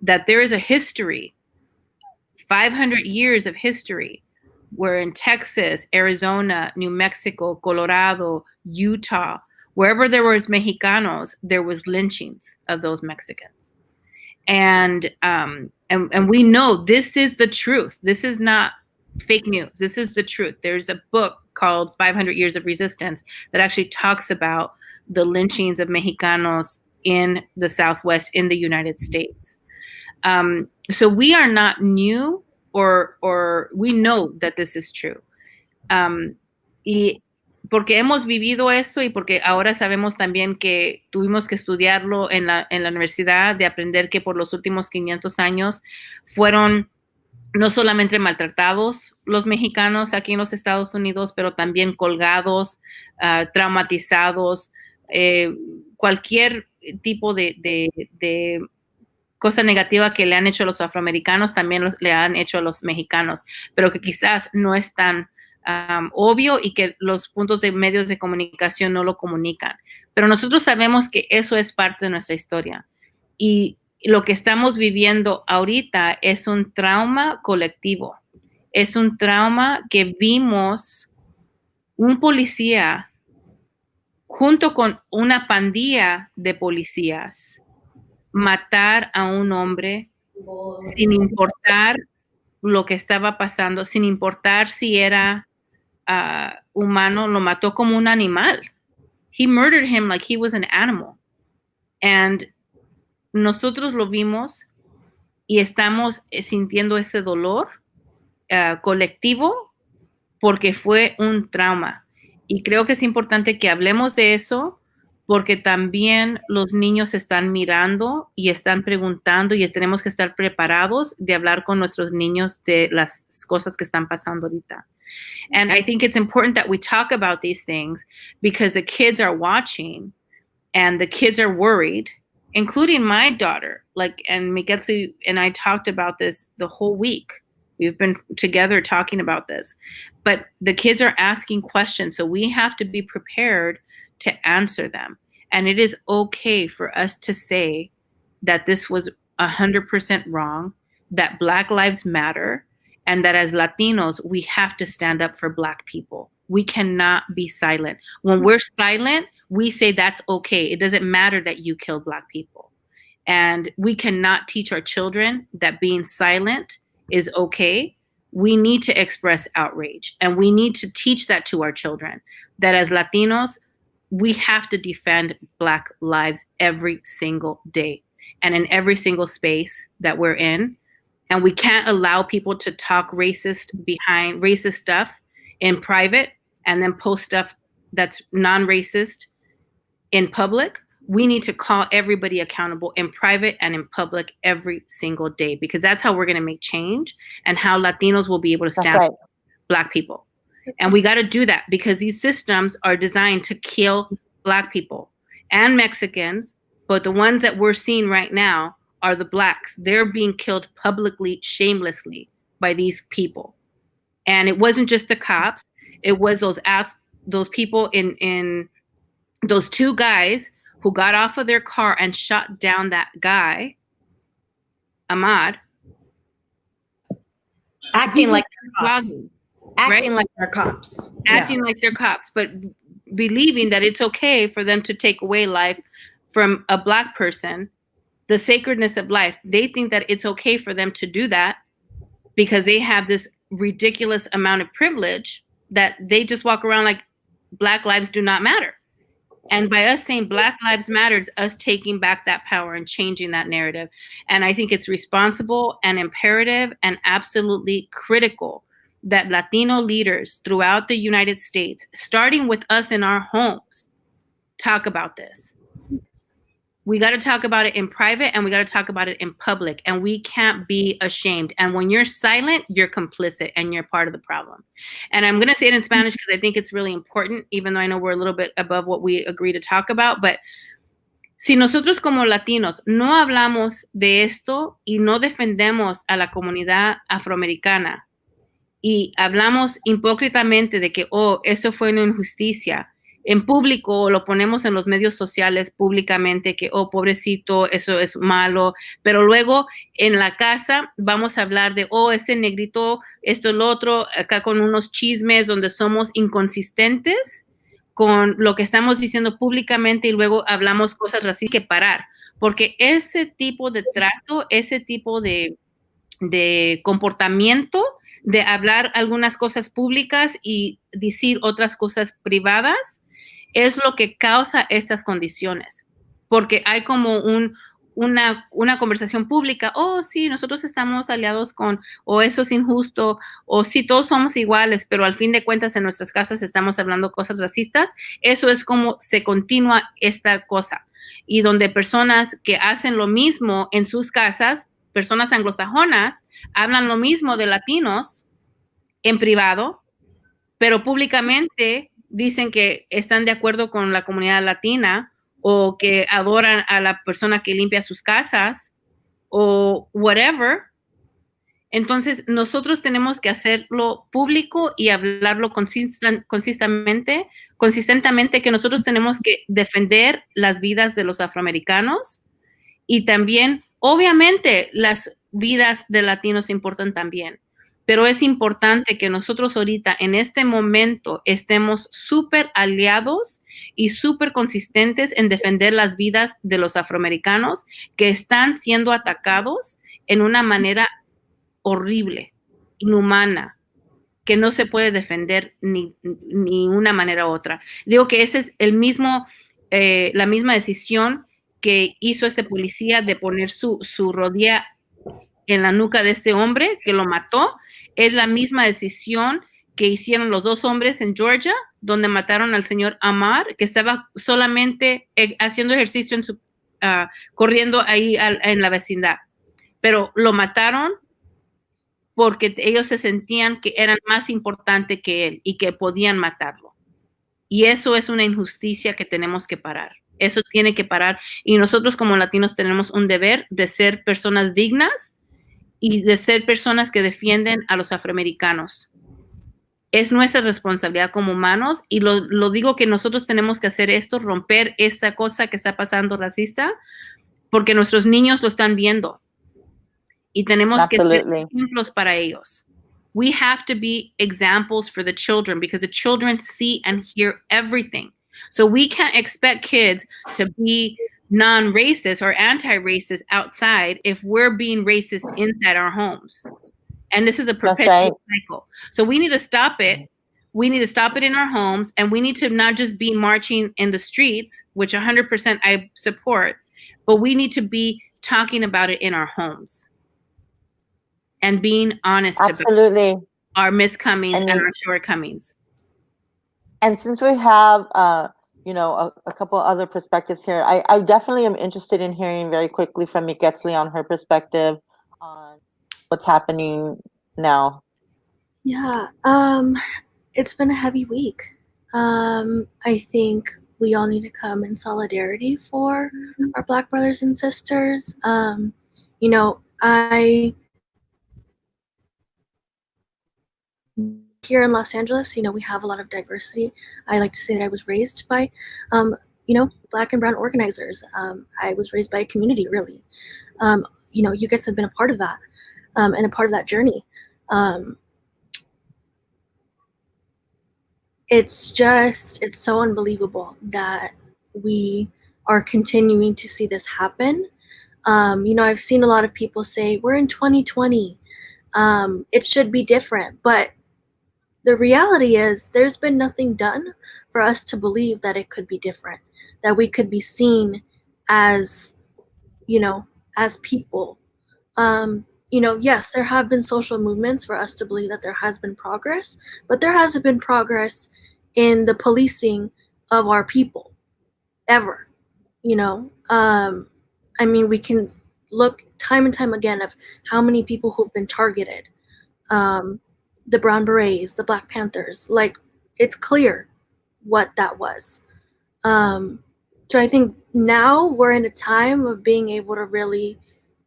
that there is a history, 500 years of history, where in Texas, Arizona, New Mexico, Colorado, Utah, wherever there was Mexicanos, there was lynchings of those Mexicans. And we know this is the truth. This is not fake news. This is the truth. There's a book called 500 Years of Resistance that actually talks about the lynchings of Mexicanos in the Southwest in the United States. So we are not new, or we know that this is true. Y porque hemos vivido esto y porque ahora sabemos también que tuvimos que estudiarlo en la universidad, de aprender que por los últimos 500 años fueron no solamente maltratados los mexicanos aquí en los Estados Unidos, pero también colgados, traumatizados, cualquier tipo de cosa negativa que le han hecho a los afroamericanos, también le han hecho a los mexicanos, pero que quizás no es tan obvio y que los puntos de medios de comunicación no lo comunican. Pero nosotros sabemos que eso es parte de nuestra historia. Y lo que estamos viviendo ahorita es un trauma colectivo. Es un trauma que vimos un policía junto con una pandilla de policías matar a un hombre sin importar lo que estaba pasando, sin importar si era humano, lo mató como un animal. He murdered him like he was an animal. And nosotros lo vimos y estamos sintiendo ese dolor colectivo porque fue un trauma. Y creo que es importante que hablemos de eso porque también los niños están mirando y están preguntando y tenemos que estar preparados de hablar con nuestros niños de las cosas que están pasando ahorita. And I think it's important that we talk about these things because the kids are watching and the kids are worried, including my daughter. And Miquetli and I talked about this the whole week. We've been together talking about this. But the kids are asking questions, so we have to be prepared to answer them. And it is okay for us to say that this was 100% wrong, that Black lives matter, and that as Latinos, we have to stand up for Black people. We cannot be silent. When we're silent, we say that's okay. It doesn't matter that you killed Black people. And we cannot teach our children that being silent is okay. We need to express outrage. And we need to teach that to our children, that as Latinos, we have to defend Black lives every single day and in every single space that we're in. And we can't allow people to talk racist stuff in private and then post stuff that's non-racist in public. We need to call everybody accountable in private and in public every single day, because that's how we're going to make change and how Latinos will be able to stand up for Black people. And we got to do that because these systems are designed to kill Black people and Mexicans, but the ones that we're seeing right now are the Blacks. They're being killed publicly, shamelessly by these people. And it wasn't just the cops. It was those people in those two guys who got off of their car and shot down that guy, Ahmad. Acting like they're cops. Acting like they're cops. Acting like they're cops, but believing that it's okay for them to take away life from a Black person, the sacredness of life. They think that it's okay for them to do that because they have this ridiculous amount of privilege that they just walk around like Black lives do not matter. And by us saying Black lives matter, it's us taking back that power and changing that narrative. And I think it's responsible and imperative and absolutely critical that Latino leaders throughout the United States, starting with us in our homes, talk about this. We got to talk about it in private and we got to talk about it in public, and we can't be ashamed. And when you're silent, you're complicit and you're part of the problem. And I'm going to say it in Spanish because I think it's really important, even though I know we're a little bit above what we agree to talk about. But si nosotros como latinos no hablamos de esto y no defendemos a la comunidad afroamericana y hablamos hipócritamente de que, oh, eso fue una injusticia, en público lo ponemos en los medios sociales públicamente que, oh, pobrecito, eso es malo, pero luego en la casa vamos a hablar de, oh, ese negrito, esto, lo otro, acá con unos chismes donde somos inconsistentes con lo que estamos diciendo públicamente y luego hablamos cosas así, que parar, porque ese tipo de trato, ese tipo de comportamiento, de hablar algunas cosas públicas y decir otras cosas privadas, es lo que causa estas condiciones, porque hay como una conversación pública, oh, sí, nosotros estamos aliados con, o eso es injusto, o sí, todos somos iguales, pero al fin de cuentas en nuestras casas estamos hablando cosas racistas. Eso es como se continúa esta cosa, y donde personas que hacen lo mismo en sus casas, personas anglosajonas, hablan lo mismo de latinos en privado, pero públicamente dicen que están de acuerdo con la comunidad latina o que adoran a la persona que limpia sus casas o whatever. Entonces, nosotros tenemos que hacerlo público y hablarlo consistentemente, que nosotros tenemos que defender las vidas de los afroamericanos y también, obviamente, las vidas de latinos importan también. Pero es importante que nosotros ahorita, en este momento, estemos súper aliados y súper consistentes en defender las vidas de los afroamericanos que están siendo atacados en una manera horrible, inhumana, que no se puede defender ni una manera u otra. Digo que ese es la misma decisión que hizo este policía de poner su rodilla en la nuca de este hombre que lo mató. Es la misma decisión que hicieron los dos hombres en Georgia, donde mataron al señor Ahmaud, que estaba solamente haciendo ejercicio corriendo ahí en la vecindad. Pero lo mataron porque ellos se sentían que eran más importantes que él y que podían matarlo. Y eso es una injusticia que tenemos que parar. Eso tiene que parar. Y nosotros como latinos tenemos un deber de ser personas dignas y de ser personas que defienden a los afroamericanos. Es nuestra responsabilidad como humanos, y lo digo que nosotros tenemos que hacer esto, romper esta cosa que está pasando racista, porque nuestros niños lo están viendo y tenemos que ser ejemplos para ellos. We have to be examples for the children because the children see and hear everything. So we can't expect kids to be non-racist or anti-racist outside if we're being racist inside our homes. And this is a perpetual cycle. So we need to stop it. We need to stop it in our homes, and we need to not just be marching in the streets, which 100% I support, but we need to be talking about it in our homes and being honest about our miscomings and our shortcomings. And since we have a couple other perspectives here, I definitely am interested in hearing very quickly from Miketli on her perspective on what's happening now. Yeah, it's been a heavy week. I think we all need to come in solidarity for our Black brothers and sisters. Here in Los Angeles, we have a lot of diversity. I like to say that I was raised by, Black and brown organizers. I was raised by a community, really. You guys have been a part of that, and a part of that journey. It's so unbelievable that we are continuing to see this happen. I've seen a lot of people say, we're in 2020. It should be different, but the reality is there's been nothing done for us to believe that it could be different, that we could be seen as, as people. Yes, there have been social movements for us to believe that there has been progress, but there hasn't been progress in the policing of our people, ever. you know, I mean, we can look time and time again of how many people who've been targeted. The Brown Berets, the Black Panthers, like, it's clear what that was. So I think now we're in a time of being able to really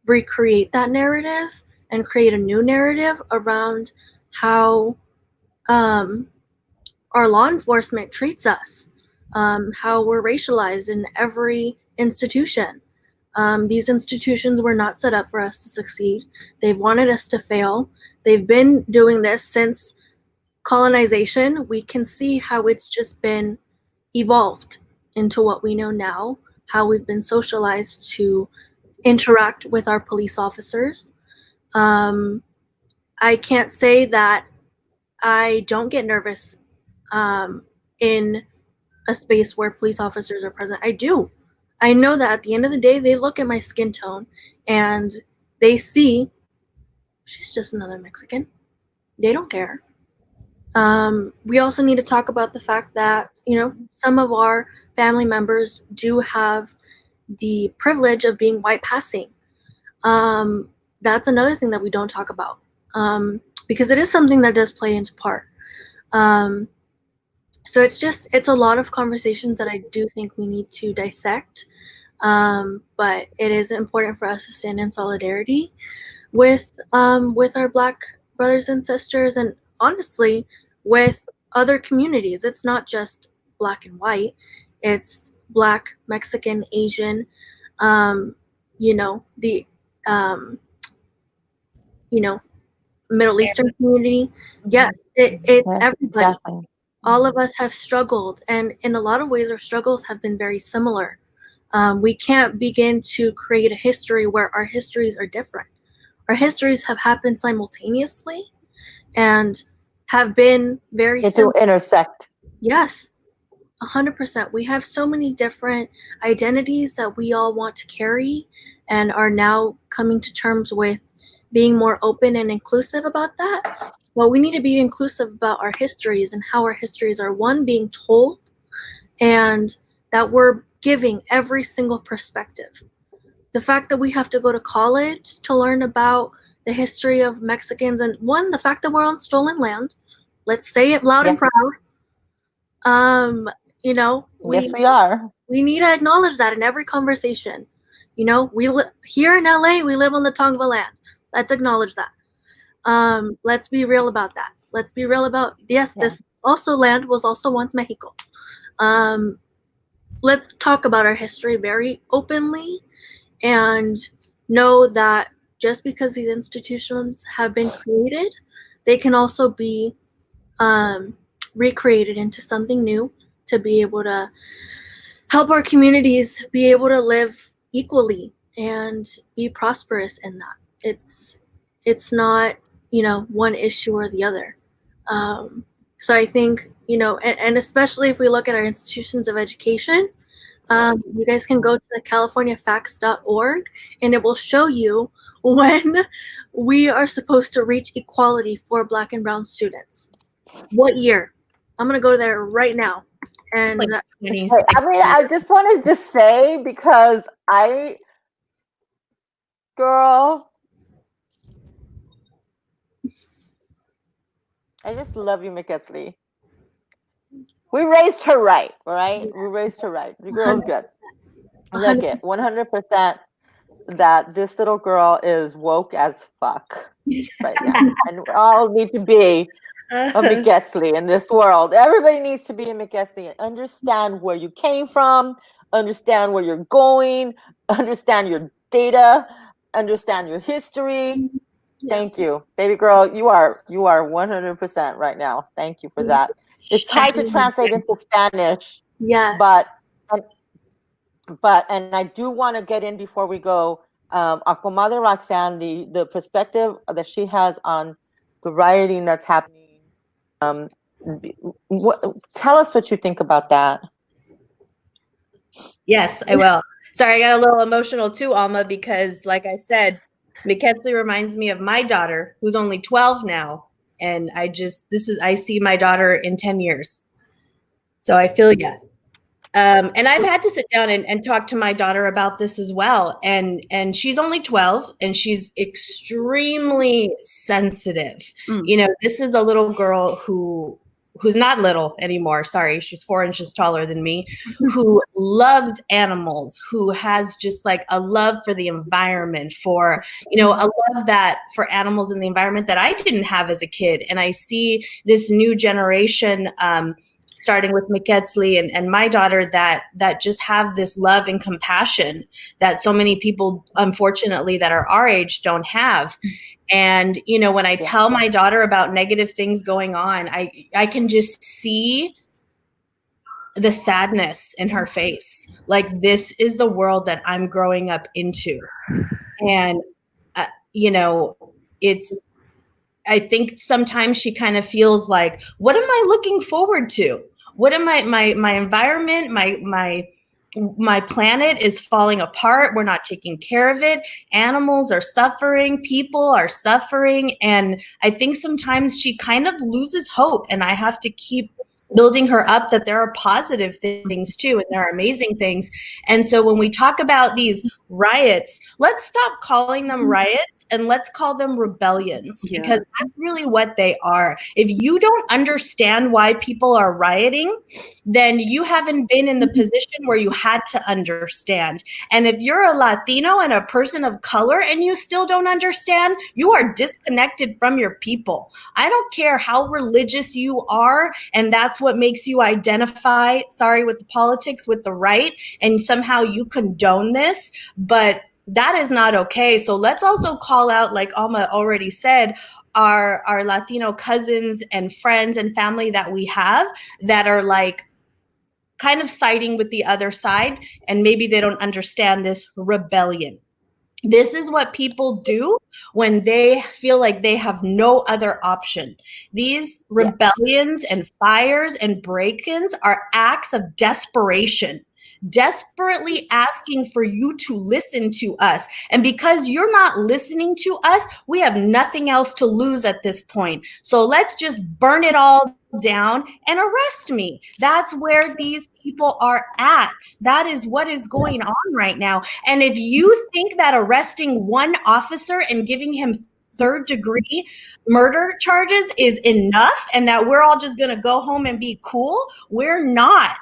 recreate that narrative and create a new narrative around how our law enforcement treats us, how we're racialized in every institution. These institutions were not set up for us to succeed. They've wanted us to fail. They've been doing this since colonization. We can see how it's just been evolved into what we know now, how we've been socialized to interact with our police officers. I can't say that I don't get nervous in a space where police officers are present. I do. I know that at the end of the day, they look at my skin tone and they see she's just another Mexican. They don't care. We also need to talk about the fact that, you know, some of our family members do have the privilege of being white passing. That's another thing that we don't talk about, because it is something that does play into part. So it's a lot of conversations that I do think we need to dissect, but it is important for us to stand in solidarity with our Black brothers and sisters, and honestly, with other communities. It's not just Black and white. It's Black, Mexican, Asian, you know, the you know, Middle Eastern community. Yes, it's everybody. Exactly. All of us have struggled, and in a lot of ways, our struggles have been very similar. We can't begin to create a history where our histories are different. Our histories have happened simultaneously and have been very Get to intersect. Yes, 100%. We have so many different identities that we all want to carry and are now coming to terms with being more open and inclusive about that. Well, we need to be inclusive about our histories and how our histories are, one, being told, and that we're giving every single perspective. The fact that we have to go to college to learn about the history of Mexicans, and one, the fact that we're on stolen land, let's say it loud and proud. You know, Yes, we are. We need to acknowledge that in every conversation. You know, here in LA, we live on the Tongva land. Let's acknowledge that. Let's be real about that. Let's be real about, yes, this also land was also once Mexico. Let's talk about our history very openly and know that just because these institutions have been created, they can also be recreated into something new to be able to help our communities be able to live equally and be prosperous in that. It's not, you know, one issue or the other. So I think, you know, and especially if we look at our institutions of education, you guys can go to the californiafacts.org and it will show you when we are supposed to reach equality for Black and Brown students. What year? I'm going to go there right now. And Like I mean, I just want to just say, because girl, I just love you, McKesley. We raised her right, right? Yes. We raised her right. The girl's good. Look it, 100% that this little girl is woke as fuck right now. And we all need to be a McKesley in this world. Everybody needs to be a McKesley and understand where you came from, understand where you're going, understand your data, understand your history. Yeah. Thank you, baby girl. You are 100% right now. Thank you for that. It's hard to translate into Spanish. Yes. But I do want to get in before we go. Our comadre Roxanne, the perspective that she has on the rioting that's happening. Tell us what you think about that. Yes, I will. Sorry, I got a little emotional too, Alma, because like I said, McKesley reminds me of my daughter, who's only 12 now. And I see my daughter in 10 years. So I feel you. And I've had to sit down and talk to my daughter about this as well. And she's only 12 and she's extremely sensitive. You know, this is a little girl who's not little anymore. Sorry, she's 4 inches taller than me, who loves animals, who has just like a love for the environment, for, you know, a love that for animals and the environment that I didn't have as a kid. And I see this new generation, starting with McKetsley and my daughter, that just have this love and compassion that so many people, unfortunately, that are our age don't have. And, you know, when I tell my daughter about negative things going on, I can just see the sadness in her face. Like, this is the world that I'm growing up into. And, you know, I think sometimes she kind of feels like, what am I looking forward to? What am my environment, my planet is falling apart. We're not taking care of it. Animals are suffering. People are suffering. And I think sometimes she kind of loses hope, and I have to keep building her up that there are positive things too, and there are amazing things. And so when we talk about these riots, let's stop calling them riots and let's call them rebellions, because that's really what they are. If you don't understand why people are rioting, then you haven't been in the position where you had to understand. And if you're a Latino and a person of color and you still don't understand, you are disconnected from your people. I don't care how religious you are, and that's what makes you identify, sorry, with the politics, with the right, and somehow you condone this, but that is not okay. So let's also call out, like Alma already said, our Latino cousins and friends and family that we have that are like kind of siding with the other side, and maybe they don't understand this rebellion. This is what people do when they feel like they have no other option. These rebellions and fires and break-ins are acts of desperation, desperately asking for you to listen to us. And because you're not listening to us, we have nothing else to lose at this point. So let's just burn it all down and arrest me. That's where these people are at. That is what is going on right now. And if you think that arresting one officer and giving him third-degree murder charges is enough and that we're all just going to go home and be cool, we're not.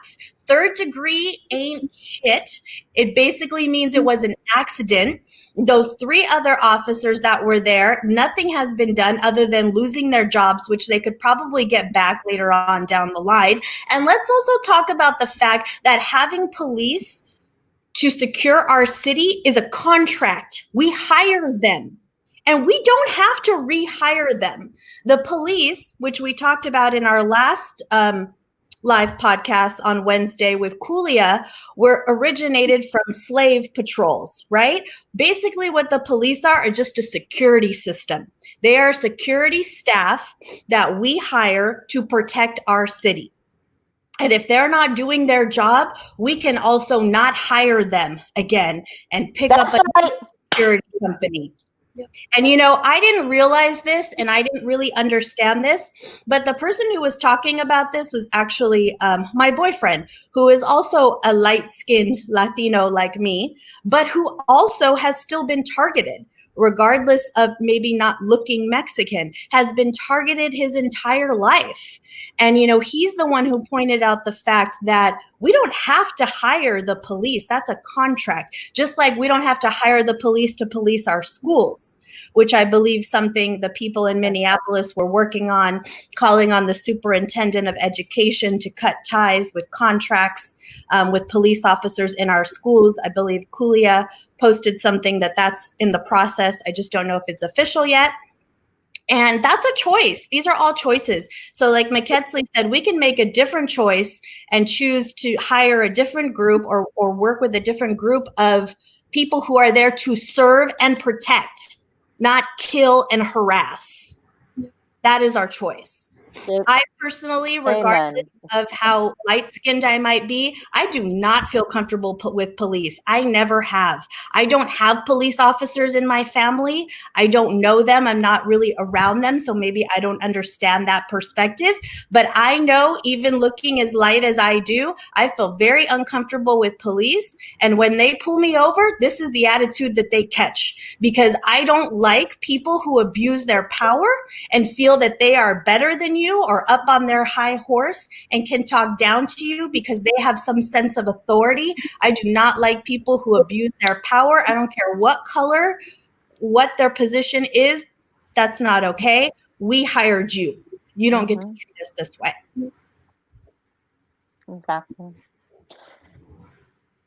Third degree ain't shit. It basically means it was an accident. Those 3 other officers that were there, nothing has been done other than losing their jobs, which they could probably get back later on down the line. And let's also talk about the fact that having police to secure our city is a contract. We hire them. And we don't have to rehire them. The police, which we talked about in our last live podcast on Wednesday with Kulia, were originated from slave patrols, right? Basically what the police are just a security system. They are security staff that we hire to protect our city. And if they're not doing their job, we can also not hire them again and pick up a security company. And, you know, I didn't realize this and I didn't really understand this, but the person who was talking about this was actually my boyfriend, who is also a light-skinned Latino like me, but who also has still been targeted, regardless of maybe not looking Mexican, has been targeted his entire life. And, you know, he's the one who pointed out the fact that we don't have to hire the police. That's a contract. Just like we don't have to hire the police to police our schools, which I believe something the people in Minneapolis were working on, calling on the superintendent of education to cut ties with contracts with police officers in our schools. I believe Kulia posted something that's in the process. I just don't know if it's official yet. And that's a choice. These are all choices. So like McKetsley said, we can make a different choice and choose to hire a different group or work with a different group of people who are there to serve and protect, not kill and harass. That is our choice. I personally, regardless Amen. of how light-skinned I might be, I do not feel comfortable with police. I never have. I don't have police officers in my family. I don't know them. I'm not really around them, so maybe I don't understand that perspective. But I know, even looking as light as I do, I feel very uncomfortable with police. And when they pull me over, this is the attitude that they catch, because I don't like people who abuse their power and feel that they are better than you or up on their high horse and can talk down to you because they have some sense of authority. I do not like people who abuse their power. I don't care what color, what their position is. That's not okay. We hired you. You don't get to treat us this way. Exactly.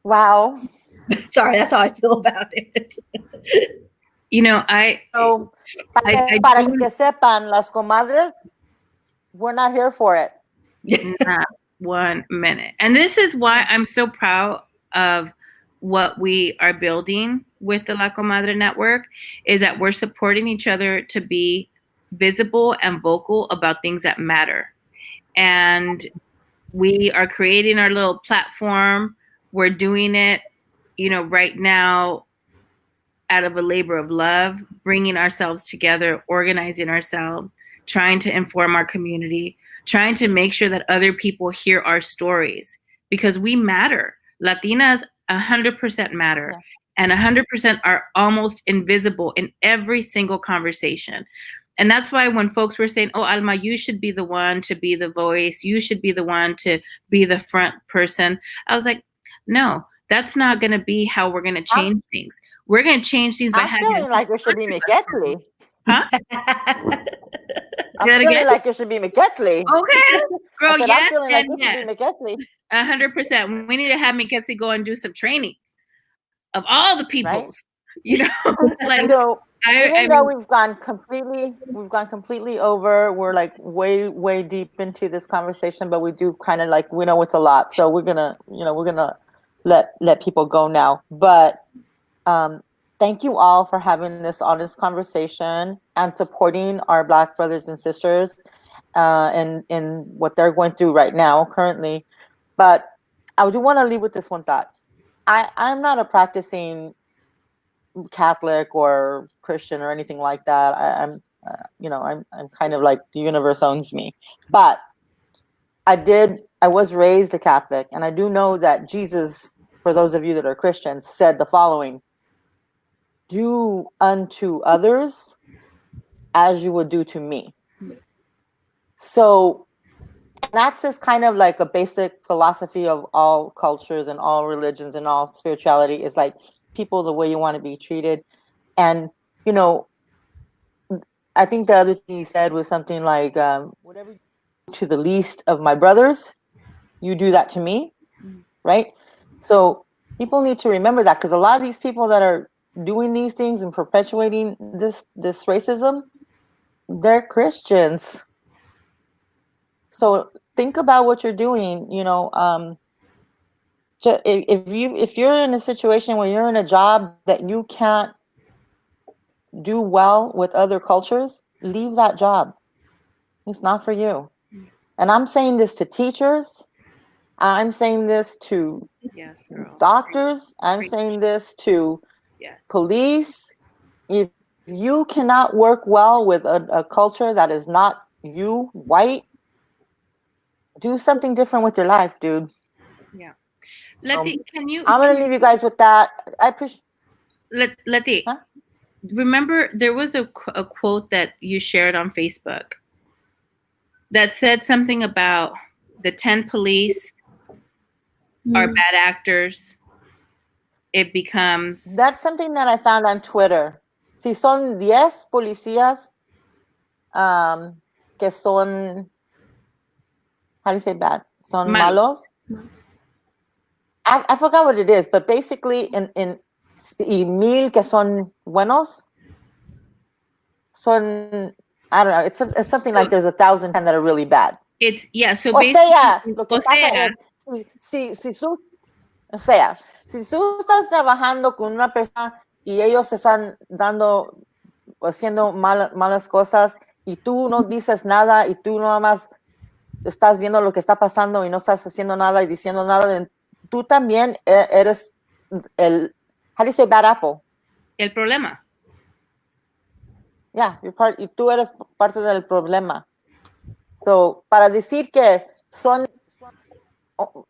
Wow. Sorry, that's how I feel about it. You know, So, I para do- que sepan, las comadres, we're not here for it. not 1 minute. And this is why I'm so proud of what we are building with the La Comadre Network, is that we're supporting each other to be visible and vocal about things that matter. And we are creating our little platform. We're doing it, right now out of a labor of love, bringing ourselves together, organizing ourselves, trying to inform our community, trying to make sure that other people hear our stories, because we matter. Latinas 100% matter, and 100% are almost invisible in every single conversation. And that's why when folks were saying, oh, Alma, you should be the one to be the voice, you should be the one to be the front person, I was like, no, that's not going to be how we're going to change things. We're going to change things by I'm having. feeling like it should be McKetley. Huh? I'm feeling like it should be McKetley. Okay, girl, I'm yes, feeling like and it should be McKetley. 100%. We need to have Miketsi go and do some trainings of all the peoples. Like So even though mean, we've gone completely over, we're like way deep into this conversation, but we do kind of like, we know it's a lot, so we're gonna let people go now. But thank you all for having this honest conversation and supporting our Black brothers and sisters in what they're going through right now currently. But I do want to leave with this one thought. I'm not a practicing Catholic or Christian or anything like that. I'm kind of like the universe owns me. But I was raised a Catholic, and I do know that Jesus, for those of you that are Christians, said the following: do unto others as you would do to me. So that's just kind of like a basic philosophy of all cultures and all religions and all spirituality, is like people the way you want to be treated. And I think the other thing he said was something like, whatever you do to the least of my brothers, you do that to me, right? So people need to remember that, because a lot of these people that are doing these things and perpetuating this racism, they're Christians. So think about what you're doing. If you're in a situation where you're in a job that you can't do well with other cultures, leave that job. It's not for you. And I'm saying this to teachers. I'm saying this to doctors. I'm saying this to police. If you cannot work well with a culture that is not you, white, do something different with your life, dude. Yeah. Letty, I'm going to leave you guys with that. I appreciate. Letty, remember there was a quote that you shared on Facebook that said something about the 10 police are bad actors. It becomes. That's something that I found on Twitter. Si son 10 policías que son, how do you say bad? Son malos? I forgot what it is, but basically y 1000 que son buenos, son, I don't know, it's something like there's 1,000 that are really bad. It's, so basically, lo que pasa es, si tú estás trabajando con una persona y ellos están haciendo malas cosas, y tú no dices nada y tú nada más estás viendo lo que está pasando y no estás haciendo nada y diciendo nada, tú también eres el, how do you say bad apple? El problema. Yeah, y tú eres parte del problema. So, para decir que son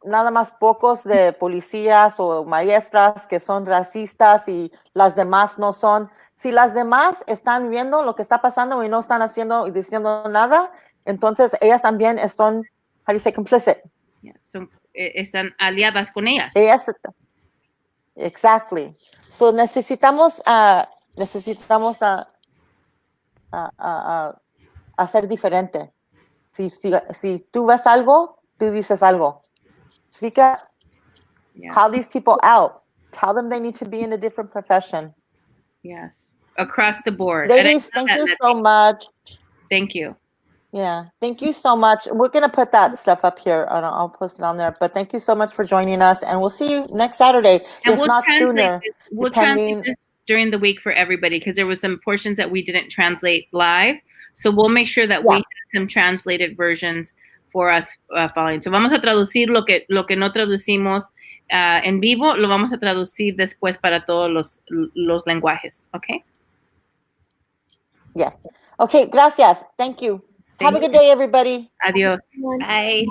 nada más pocos de policías o maestras que son racistas y las demás no son, si las demás están viendo lo que está pasando y no están haciendo y diciendo nada, entonces ellas también están, how do you say, complicit. Yeah, están aliadas con ellas. Ellas, exactly. So necesitamos hacer diferente. Si tú ves algo, tú dices algo. Speak Yeah. call these people out. Tell them they need to be in a different profession. Yes. Across the board. Ladies, thank you so much. Thank you. Yeah, thank you so much. We're going to put that stuff up here. I'll post it on there. But thank you so much for joining us. And we'll see you next Saturday, And if not sooner. We'll depending- translate this during the week for everybody because there was some portions that we didn't translate live. So we'll make sure that we have some translated versions for us following. So vamos a traducir lo que no traducimos en vivo, lo vamos a traducir después para todos los lenguajes. Okay? Yes. Okay, gracias. Thank you. Have a good day, everybody. Adiós. Bye.